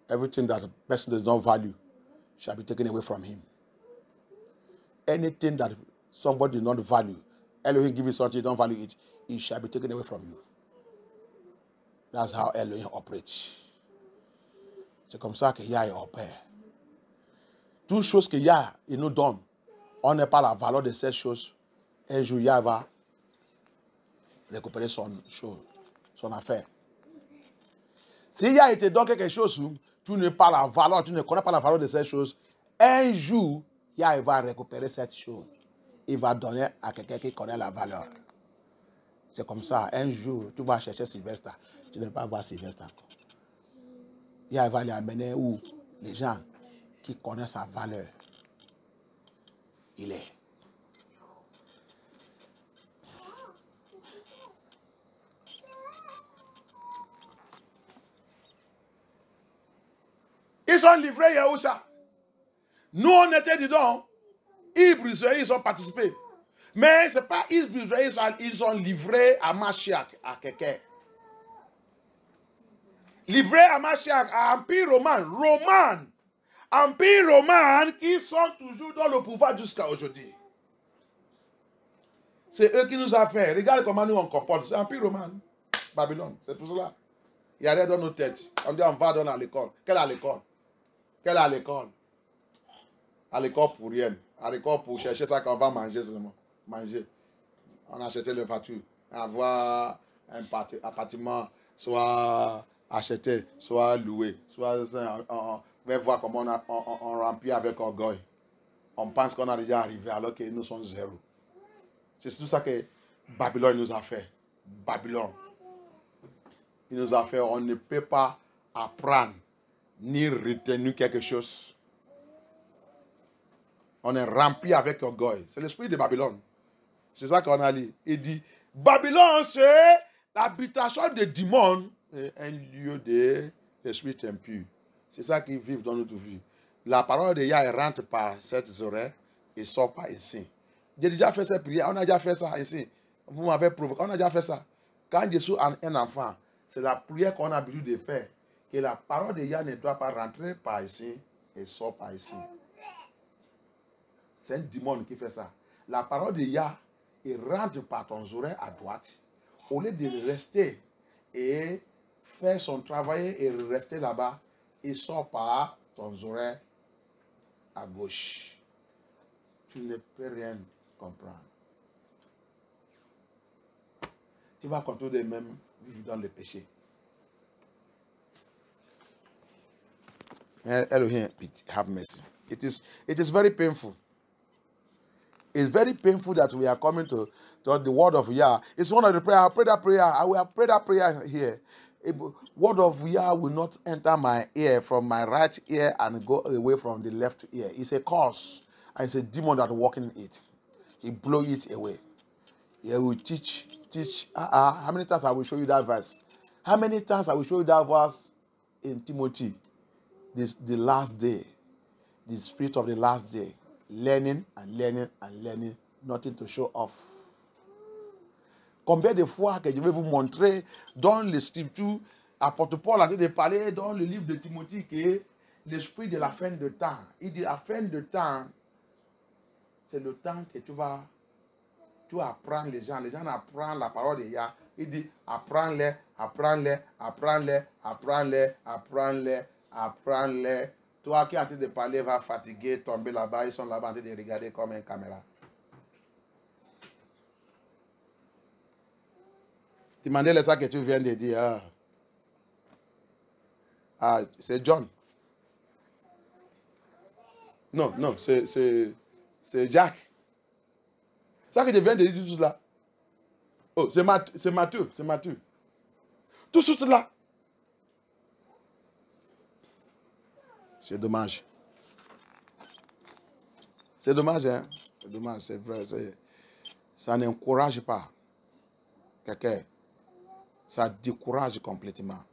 Everything that a person does not value shall be taken away from him. Anything that somebody does not value, Elohim give you something, you don't value it, it shall be taken away from you. That's how Elohim operates. C'est comme ça que Yah opère. Toutes choses que Yah nous donne, on n'est pas la valeur de ces choses. Un jour, Yah va récupérer son affaire. Si Yah te donne quelque chose, tu n'as pas la valeur, tu ne connais pas la valeur de ces choses, un jour, Yah va récupérer cette chose. Il va donner à quelqu'un qui connaît la valeur. C'est comme ça. Un jour, tu vas chercher Sylvester. Tu ne vas pas voir Sylvester encore. Yah va lui amener où les gens qui connaissent sa valeur. Il est. Ils sont livrés Yahoussa. Nous, on était dedans. Hébreux Israéliens, ils ont participé. Mais ce n'est pas Hébreux Israéliens, ils ont livré à Mashiach, à quelqu'un. Livré à Mashiach, à l'Empire romain. Empire romain qui sont toujours dans le pouvoir jusqu'à aujourd'hui. C'est eux qui nous ont fait. Regarde comment nous on comporte. C'est l'Empire romain. Babylone, c'est tout cela. Il n'y a rien dans nos têtes. On dit on va donner à l'école. Quelle à l'école? Quelle à l'école? À l'école pour rien. À l'école pour chercher ça qu'on va manger seulement. Manger. On a acheté la voiture. Avoir un appartement, soit acheté, soit loué. Soit on va voir comment on remplit avec orgueil. On pense qu'on a déjà arrivé alors que nous sommes zéro. C'est tout ça que Babylone nous a fait. Babylone. Il nous a fait, on ne peut pas apprendre ni retenir quelque chose. On est rempli avec orgueil. C'est l'esprit de Babylone. C'est ça qu'on a lu. Il dit, Babylone, c'est l'habitation des démons et un lieu d'esprit impur. C'est ça qui vivent dans notre vie. La parole de Yah rentre par cette oreille et sort par ici. J'ai déjà fait cette prière, on a déjà fait ça ici. Vous m'avez provoqué, on a déjà fait ça. Quand Jésus a un enfant, c'est la prière qu'on a l'habitude de faire. Que la parole de Yah ne doit pas rentrer par ici et sort par ici. C'est un démon qui fait ça. La parole de Yah, il rentre par ton oreille à droite. Au lieu de rester et faire son travail et rester là-bas, il sort par ton oreille à gauche. Tu ne peux rien comprendre. Tu vas continuer de même vivre dans le péché. Elohim, have mercy. It is very painful. It's very painful that we are coming to the word of Yah. It's one of the prayer. I pray that prayer. I will pray that prayer here. Word of Yah will not enter my ear from my right ear and go away from the left ear. It's a curse. And it's a demon that walking it. He blow it away. He will teach. How many times I will show you that verse? How many times I will show you that verse in Timothy? The last day. The spirit of the last day. Learning and learning and learning. Nothing to show off. Combien de fois que je vais vous montrer dans les Scriptures, apôtre Paul a dit de parler dans le livre de Timothée que l'esprit de la fin de temps. Il dit la fin de temps, c'est le temps que tu vas apprendre les gens. Les gens apprennent la parole de Yah. Il dit apprends-les, apprends-les, apprends-les, apprends-les, apprends-les, apprends-les. Toi qui es en train de parler va fatiguer, tomber là-bas. Ils sont là-bas en train de regarder comme une caméra. Demandez-les ça que tu viens de dire. Ah, c'est John. Non, c'est Jack. Ça que je viens de dire tout là. Oh, c'est Matthieu. Tout cela. C'est dommage. C'est dommage, hein. C'est dommage, c'est vrai. Ça n'encourage pas quelqu'un. Ça décourage complètement.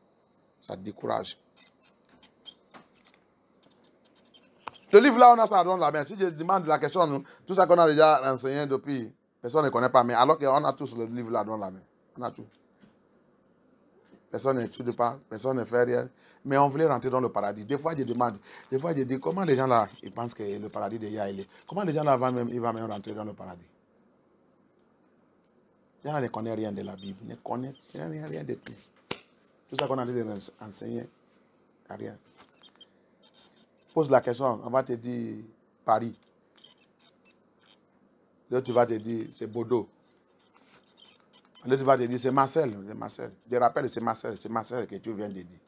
Ça décourage. Le livre là, on a ça dans la main. Si je demande la question, tout ça qu'on a déjà renseigné depuis, personne ne connaît pas. Mais alors qu'on a tous le livre là dans la main. On a tout. Personne n'étudie pas, personne ne fait rien. Mais on voulait rentrer dans le paradis. Des fois, je demande, des fois, je dis, comment les gens là, ils pensent que le paradis de Yah, il est. Comment les gens là, ils vont même rentrer dans le paradis? Les gens ne connaissent rien de la Bible, ne connaissent rien de tout. Tout ça qu'on a dit d'enseigner, rien. Pose la question, on va te dire Paris. L'autre va te dire c'est Bordeaux. L'autre va te dire c'est Marcel. Je rappelle, c'est Marcel que tu viens de dire.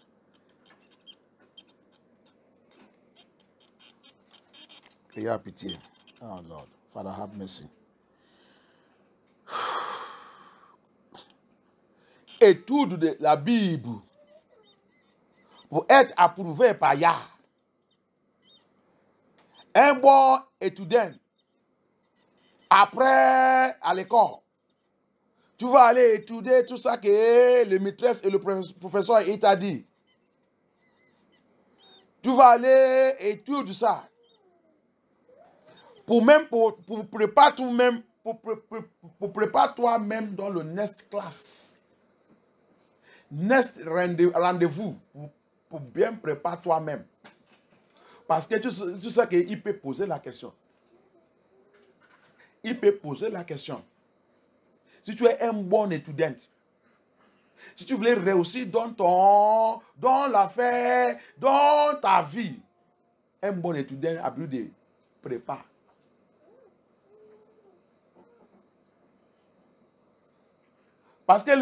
Que y a pitié. Oh Lord, Father, have mercy. Étude de la Bible pour être approuvé par Yah. Un bon étudiant, après à l'école, tu vas aller étudier tout ça que le maîtresse et le professeur t'a dit. Tu vas aller étudier ça. Pour préparer toi-même, pour préparer toi-même dans le next class. Next rendez-vous. Pour bien préparer toi-même. Parce que tu sais qu'il peut poser la question. Il peut poser la question. Si tu es un bon étudiant, si tu voulais réussir dans l'affaire, dans ta vie, un bon étudiant a plus de prépa. Parce que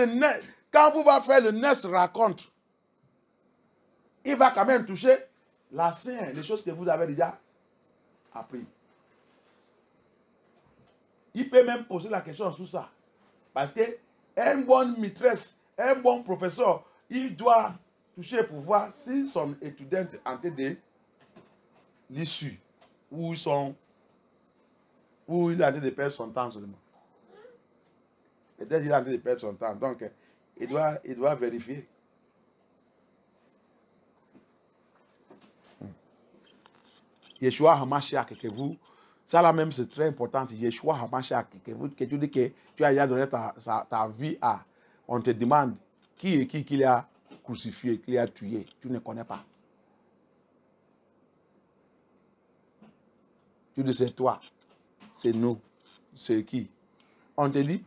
quand vous va faire le next raconte, il va quand même toucher la scène, les choses que vous avez déjà appris. Il peut même poser la question sur ça. Parce qu'un bon maîtresse, un bon professeur, il doit toucher pour voir si son étudiant est en train de l'issue, où il est en train de perdre son temps seulement. Peut-être qu'il est en train de perdre son temps. Donc, il doit vérifier. Yeshua HaMashiach, que vous, ça là même c'est très important. Yeshua HaMashiach, que tu dis que tu as donné ta vie à, on te demande qui est qui qu'il a crucifié, qu'il a tué. Tu ne connais pas. Tu dis c'est toi, c'est nous, c'est qui. On te dit,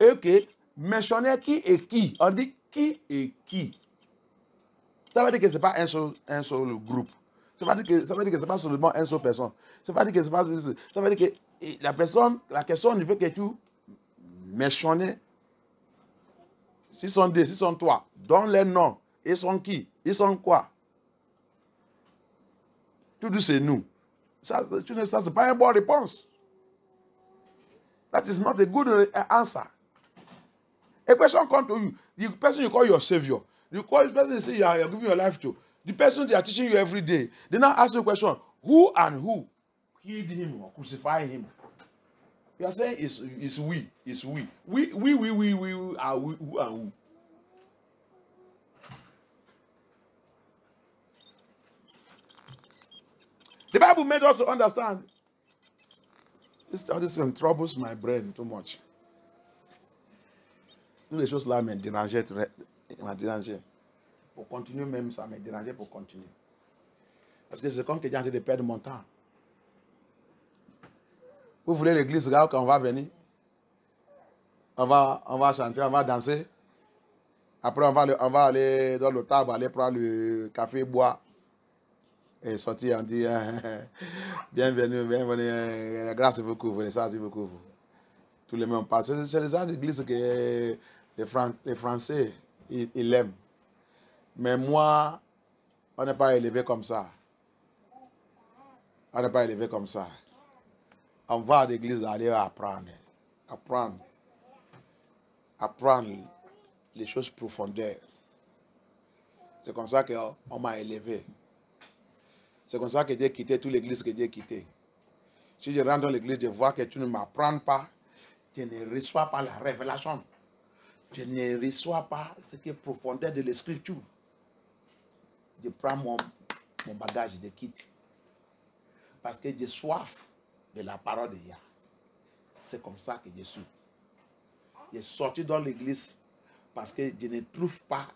ok, mentionnez qui est qui. On dit qui est qui. Ça veut dire que ce n'est pas un seul groupe. Ça veut dire que ce n'est pas seulement une seule personne. Ça veut dire que c'est pas. Ça veut dire que la question, il veut que tu mentionnes. S'ils sont deux, s'ils sont trois, donne les noms. Ils sont qui? Ils sont quoi? Tout dit c'est nous. Ça c'est pas une bonne réponse. That is not a good answer. A question comes to you. The person you call your savior. The person you say you are giving your life to. The person they are teaching you every day. They now ask you a question. Who killed him or crucified him? You are saying it's we. It's we. We are we, who are who? The Bible made us understand. This troubles my brain too much. Toutes les choses là me dérangeaient. Pour continuer même, ça me dérangeait pour continuer. Parce que c'est comme que j'ai en train de perdre mon temps. Vous voulez l'église là quand on va venir? On va chanter, on va danser. Après, on va aller dans le table, aller prendre le café, boire. Et sortir, on dit bienvenue, grâce beaucoup, venez ça, beaucoup. Tout le monde passe. C'est les gens d'église que les Français, ils aiment. Mais moi, on n'est pas élevé comme ça. On n'est pas élevé comme ça. On va à l'église aller apprendre les choses profondeurs. C'est comme ça qu'on m'a élevé. C'est comme ça que Dieu a quitté toute l'église que Dieu a quitté. Si je rentre dans l'église, je vois que tu ne m'apprends pas, je ne reçois pas la révélation. Je ne reçois pas ce qui est profondeur de l'écriture. Je prends mon bagage, je quitte. Parce que j'ai soif de la parole de Yah. C'est comme ça que je suis. Je suis sorti dans l'église parce que je ne trouve pas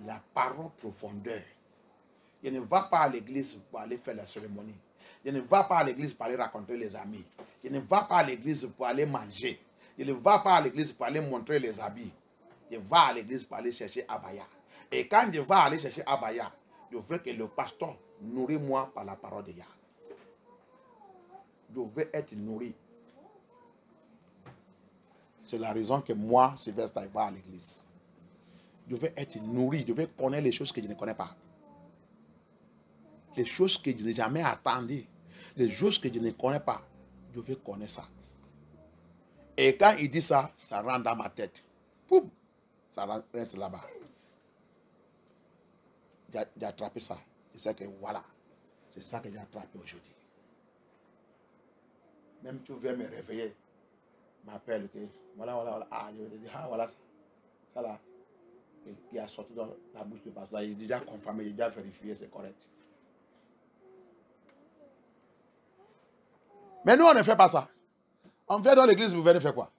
la parole profondeur. Je ne vais pas à l'église pour aller faire la cérémonie. Je ne vais pas à l'église pour aller rencontrer les amis. Je ne vais pas à l'église pour aller manger. Je ne vais pas à l'église pour aller montrer les habits. Je vais à l'église pour aller chercher Abaya. Et quand je vais aller chercher Abaya, je veux que le pasteur nourrit moi par la parole de Yah. Je veux être nourri. C'est la raison que moi, Sylvestre, je vais à l'église. Je veux être nourri. Je veux connaître les choses que je ne connais pas. Les choses que je n'ai jamais attendues. Les choses que je ne connais pas. Je veux connaître ça. Et quand il dit ça, ça rentre dans ma tête. Poum! Ça reste là-bas. J'ai attrapé ça. Je sais que voilà. C'est ça que j'ai attrapé aujourd'hui. Même tu viens me réveiller. M'appelle, ok. Voilà. Ah, je vais te dire, ah, voilà ça. Ça là. Qui a sorti dans la bouche du pasteur. Il est déjà confirmé, il est déjà vérifié, c'est correct. Mais nous, on ne fait pas ça. On vient dans l'église, vous venez faire quoi?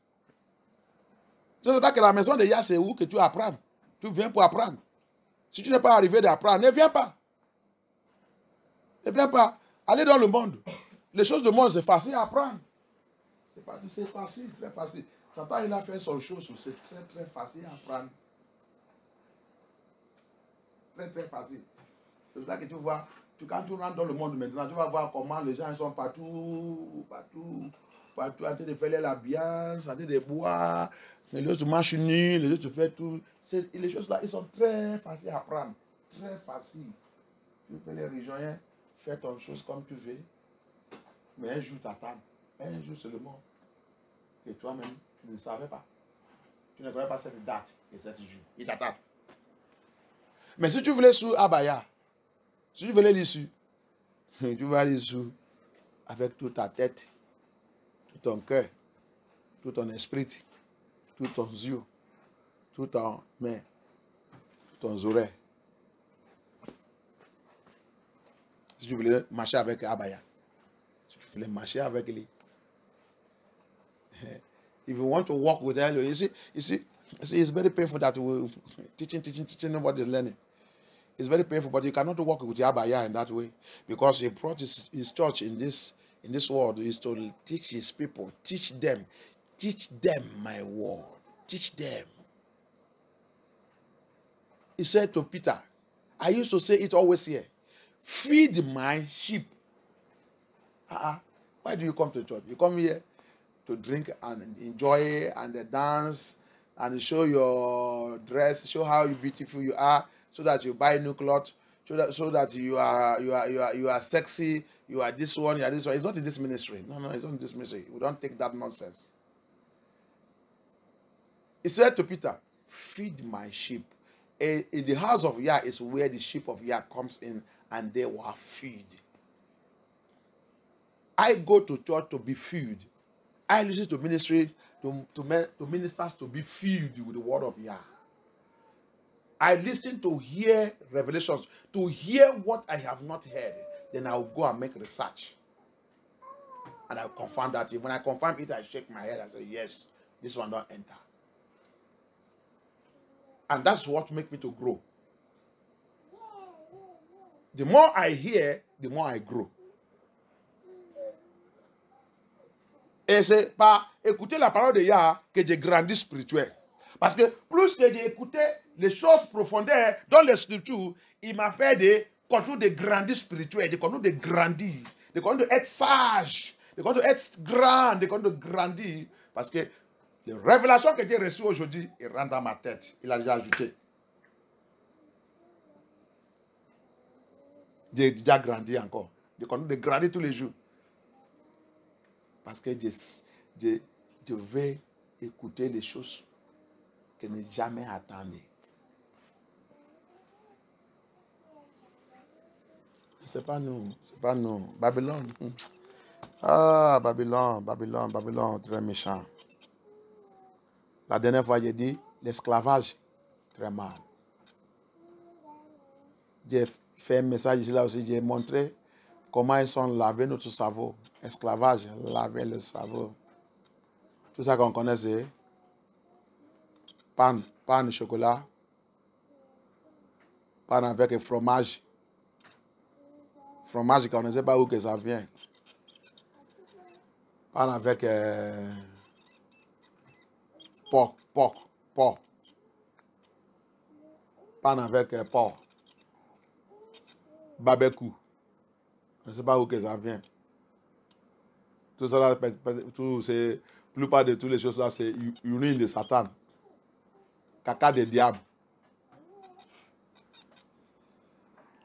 Je ne sais pas que la maison de Yah, c'est où que tu apprends. Tu viens pour apprendre. Si tu n'es pas arrivé d'apprendre, ne viens pas. Ne viens pas. Allez dans le monde. Les choses du monde, c'est facile à apprendre. C'est facile, très facile. Satan, il a fait son chose, c'est très, très facile à apprendre. Très, très facile. C'est pour ça que tu vois, quand tu rentres dans le monde maintenant, tu vas voir comment les gens sont partout en train de faire l'ambiance, en train de boire, les autres marchent nus, les autres font tout. Les choses là, ils sont très faciles à apprendre. Très faciles. Tu peux les rejoindre, faire ton chose comme tu veux. Mais un jour, t'attends. Un jour seulement. Et toi-même, tu ne savais pas. Tu ne connais pas cette date et cette jour. Il t'attend. Mais si tu voulais sur Abaya, si tu voulais l'issue, tu vas l'issue avec toute ta tête, tout ton cœur, tout ton esprit. tous tes yeux, tout ton main, ton oreille. Si tu voulais marcher avec Abaya, si tu voulais marcher avec lui, if you want to walk with her, you see, it's very painful that we teaching, nobody is learning. It's very painful, but you cannot walk with Abaya in that way because he brought his church in this world is to teach his people, teach them my word, teach them. He said to Peter, I used to say it always here, feed my sheep. Why do you come to church? You come here to drink and enjoy and dance and show your dress, show how beautiful you are, so that you buy new clothes, so that you are sexy, you are this one, you are this one. It's not in this ministry. No, it's not in this ministry. We don't take that nonsense. He said to Peter, feed my sheep. In the house of Yah is where the sheep of Yah comes in and they were fed. I go to church to be fed. I listen to ministry, to ministers to be filled with the word of Yah. I listen to hear revelations, to hear what I have not heard. Then I'll go and make research. And I'll confirm that. When I confirm it, I shake my head and say, yes, this one don't enter. And that's what makes me to grow. The more I hear, the more I grow. Et c'est par écouter la parole de Yah que j'ai grandi spirituel. Parce que plus j'ai écouté les choses profondeurs dans les Scriptures, il m'a fait des contours de grandir spirituel, des contours de grandir, des contours d'être sage, des contours d'être grand, des contours de grandir. Parce que les révélations que j'ai reçues aujourd'hui, il rentre dans ma tête. Il a déjà ajouté. J'ai déjà grandi encore. Des contours de grandir tous les jours. Parce que je vais écouter les choses que je n'ai jamais attendues. C'est pas nous, c'est pas nous. Babylone. Ah, Babylone, très méchant. La dernière fois, j'ai dit l'esclavage, très mal. J'ai fait un message là aussi, j'ai montré comment ils sont lavés notre cerveau. Esclavage, laver le cerveau. Tout ça qu'on connaît, c'est pain de chocolat, pain avec fromage. Fromage qu'on ne sait pas où que ça vient. Pain avec porc. Pain avec porc. Barbecue. On ne sait pas où que ça vient. Tout ça, la plupart de toutes les choses là, c'est urine de Satan. Caca de diable.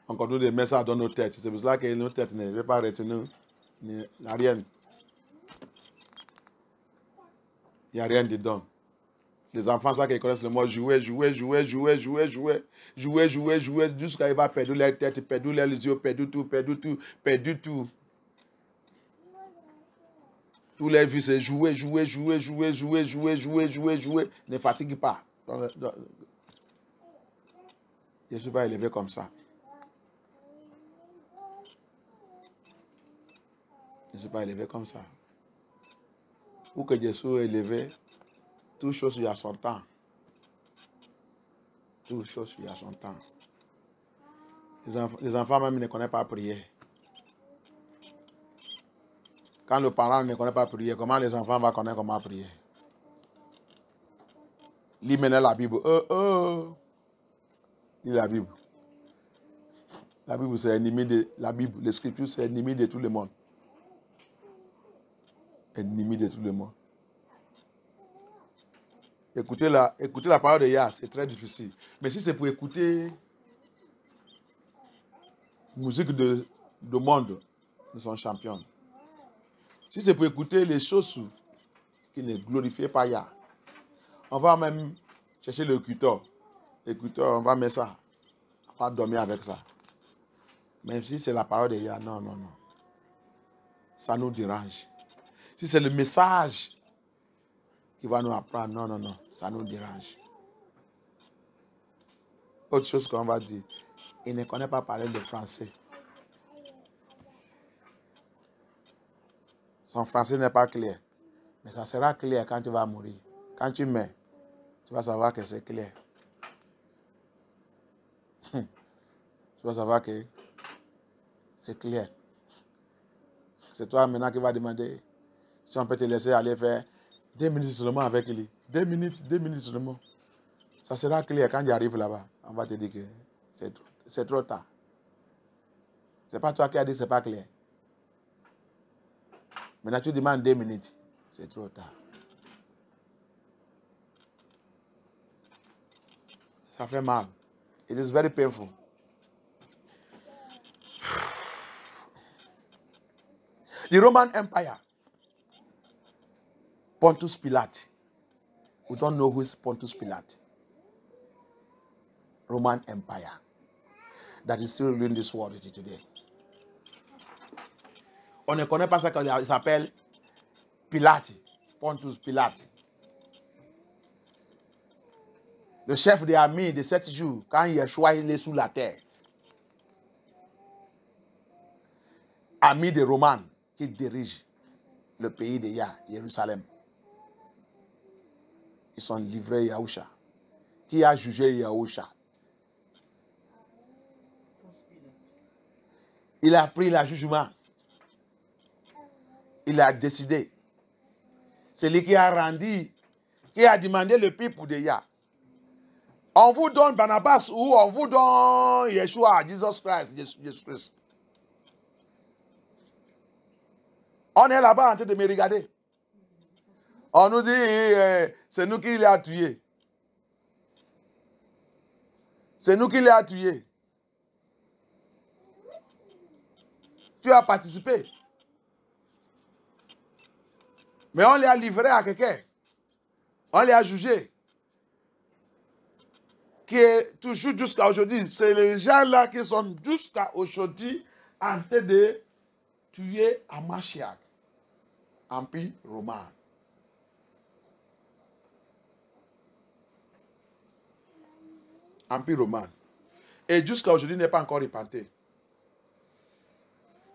On continue de mettre ça dans nos têtes. C'est pour cela que nos têtes ne veulent pas retenir rien. Il n'y a rien dedans. Les enfants, ça qu'ils connaissent le mot jouer, jusqu'à ils vont perdre leur tête, perdre leurs yeux, perdre tout. Tous les vies, c'est jouer. Ne fatigue pas. Je ne suis pas élevé comme ça. Je ne suis pas élevé comme ça. Où que je sois élevé, toute chose il y a son temps. Toute chose il y a son temps. Les enfants même ne connaissent pas prier. Quand le parent ne connaît pas prier, comment les enfants vont connaître comment prier? Lis maintenant la Bible. Lis la Bible. La Bible, c'est ennemi de la Bible. L'Écriture, c'est ennemi de tout le monde. Ennemi de tout le monde. Écouter la parole de Yah, c'est très difficile. Mais si c'est pour écouter musique de monde, ils sont champions. Si c'est pour écouter les choses qui ne glorifient pas Yah, on va même chercher l'écouteur. L'écouteur, on va mettre ça. On va dormir avec ça. Mais si c'est la parole de Yah, non. Ça nous dérange. Si c'est le message qui va nous apprendre. Non, non, non, ça nous dérange. Autre chose qu'on va dire, il ne connaît pas parler le français. Son français n'est pas clair. Mais ça sera clair quand tu vas mourir. Quand tu meurs, tu vas savoir que c'est clair. Tu vas savoir que c'est clair. C'est toi maintenant qui vas demander si on peut te laisser aller faire 2 minutes seulement avec lui. 2 minutes seulement. Ça sera clair quand tu arrives là-bas. On va te dire que c'est trop tard. Ce n'est pas toi qui as dit que ce n'est pas clair. Maintenant tu demandes 2 minutes. C'est trop tard. Ça fait mal. It is very painful. The Roman Empire. Pontius Pilate. We don't know who is Pontius Pilate. Roman Empire. That is still ruling this world today. On ne connaît pas ça quand il s'appelle Pilate. Pontius Pilate. Le chef des armées de 7 jours, quand Yeshua il est sous la terre. Ami des Romains qui dirigent le pays de Jérusalem. Ils sont livrés Yahusha. Qui a jugé Yahusha? Il a pris le jugement. Il a décidé. C'est lui qui a rendu, qui a demandé le prix pour Yah. On vous donne Barnabas ou on vous donne Yeshua, Jesus Christ, Jesus Christ. On est là-bas en train de me regarder. On nous dit, c'est nous qui l'avons tué. C'est nous qui l'avons tué. Tu as participé. Mais on les a livrés à quelqu'un. On les a jugés. Qui est toujours jusqu'à aujourd'hui. C'est les gens-là qui sont jusqu'à aujourd'hui en train de tuer Hamashiach, Empire romain. Empire romain. Et jusqu'à aujourd'hui, il n'est pas encore repenté.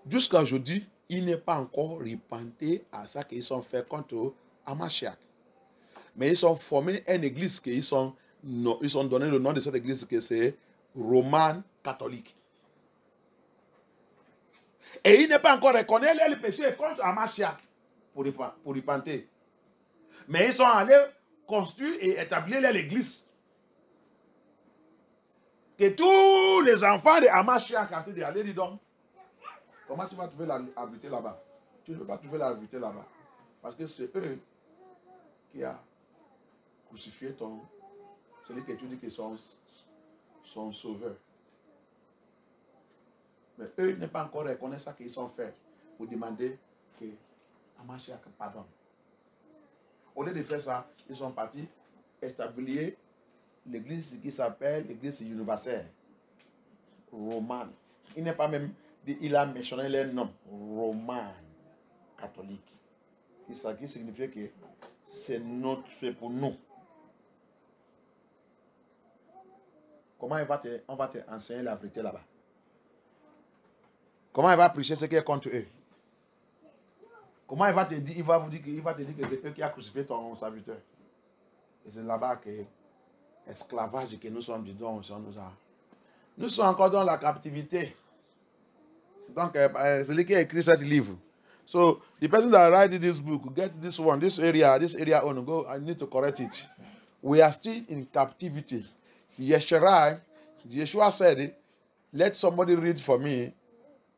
Jusqu'à aujourd'hui, il n'est pas encore repenté à ça qu'ils ont fait contre Hamashiach. Mais ils ont formé une église qu'ils ont donné le nom de cette église que c'est Roman catholique. Et il n'est pas encore reconnu le péché contre Hamashiach pour repenter. Mais ils sont allés construire et établir l'église. Que tous les enfants de Hamashiach ont dit, allez, dis donc, comment tu vas trouver la vérité là-bas? Tu ne peux pas trouver la vérité là-bas. Parce que c'est eux qui ont crucifié celui que tu dis qu'ils sont sauveurs. Mais eux ne pas encore reconnaître ça qu'ils ont fait pour demander que Hamashiach pardonne. Au lieu de faire ça, ils sont partis établir l'église qui s'appelle l'église universelle, romane. Il n'est pas même, il a mentionné les noms, roman catholique. Qui signifie que c'est pour nous. Comment on va te enseigner la vérité là-bas? Comment il va prêcher ce qui est contre eux? Comment il va te dire, il va te dire que c'est eux qui ont crucifié ton serviteur. Et c'est là-bas que l'esclavage que nous sommes dedans, nous sommes encore dans la captivité. Donc, c'est lui qui a écrit ce livre. So, the person that write this book, get this one, this area, on go, I need to correct it. We are still in captivity. Yeshua said, let somebody read for me.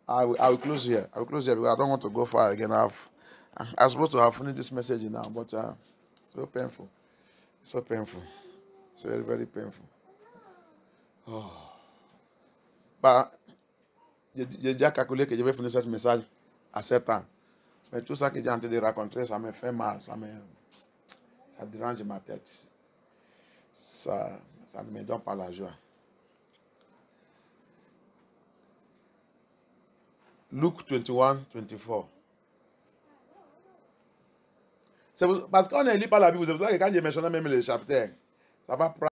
I will close here. I will close here because I don't want to go far again. I'm supposed to have finished this message now, but it's so painful. It's so painful. It's very, very painful. Oh. Bah, j'ai déjà calculé que je vais finir ce message à 7 ans. Mais tout ça que j'ai en train de raconter, ça me fait mal. Ça dérange ma tête. Ça ne me donne pas la joie. Luke 21, 24. Parce qu'on ne lit pas la Bible, c'est pour ça que quand je mentionne même les chapitres, ça va prendre.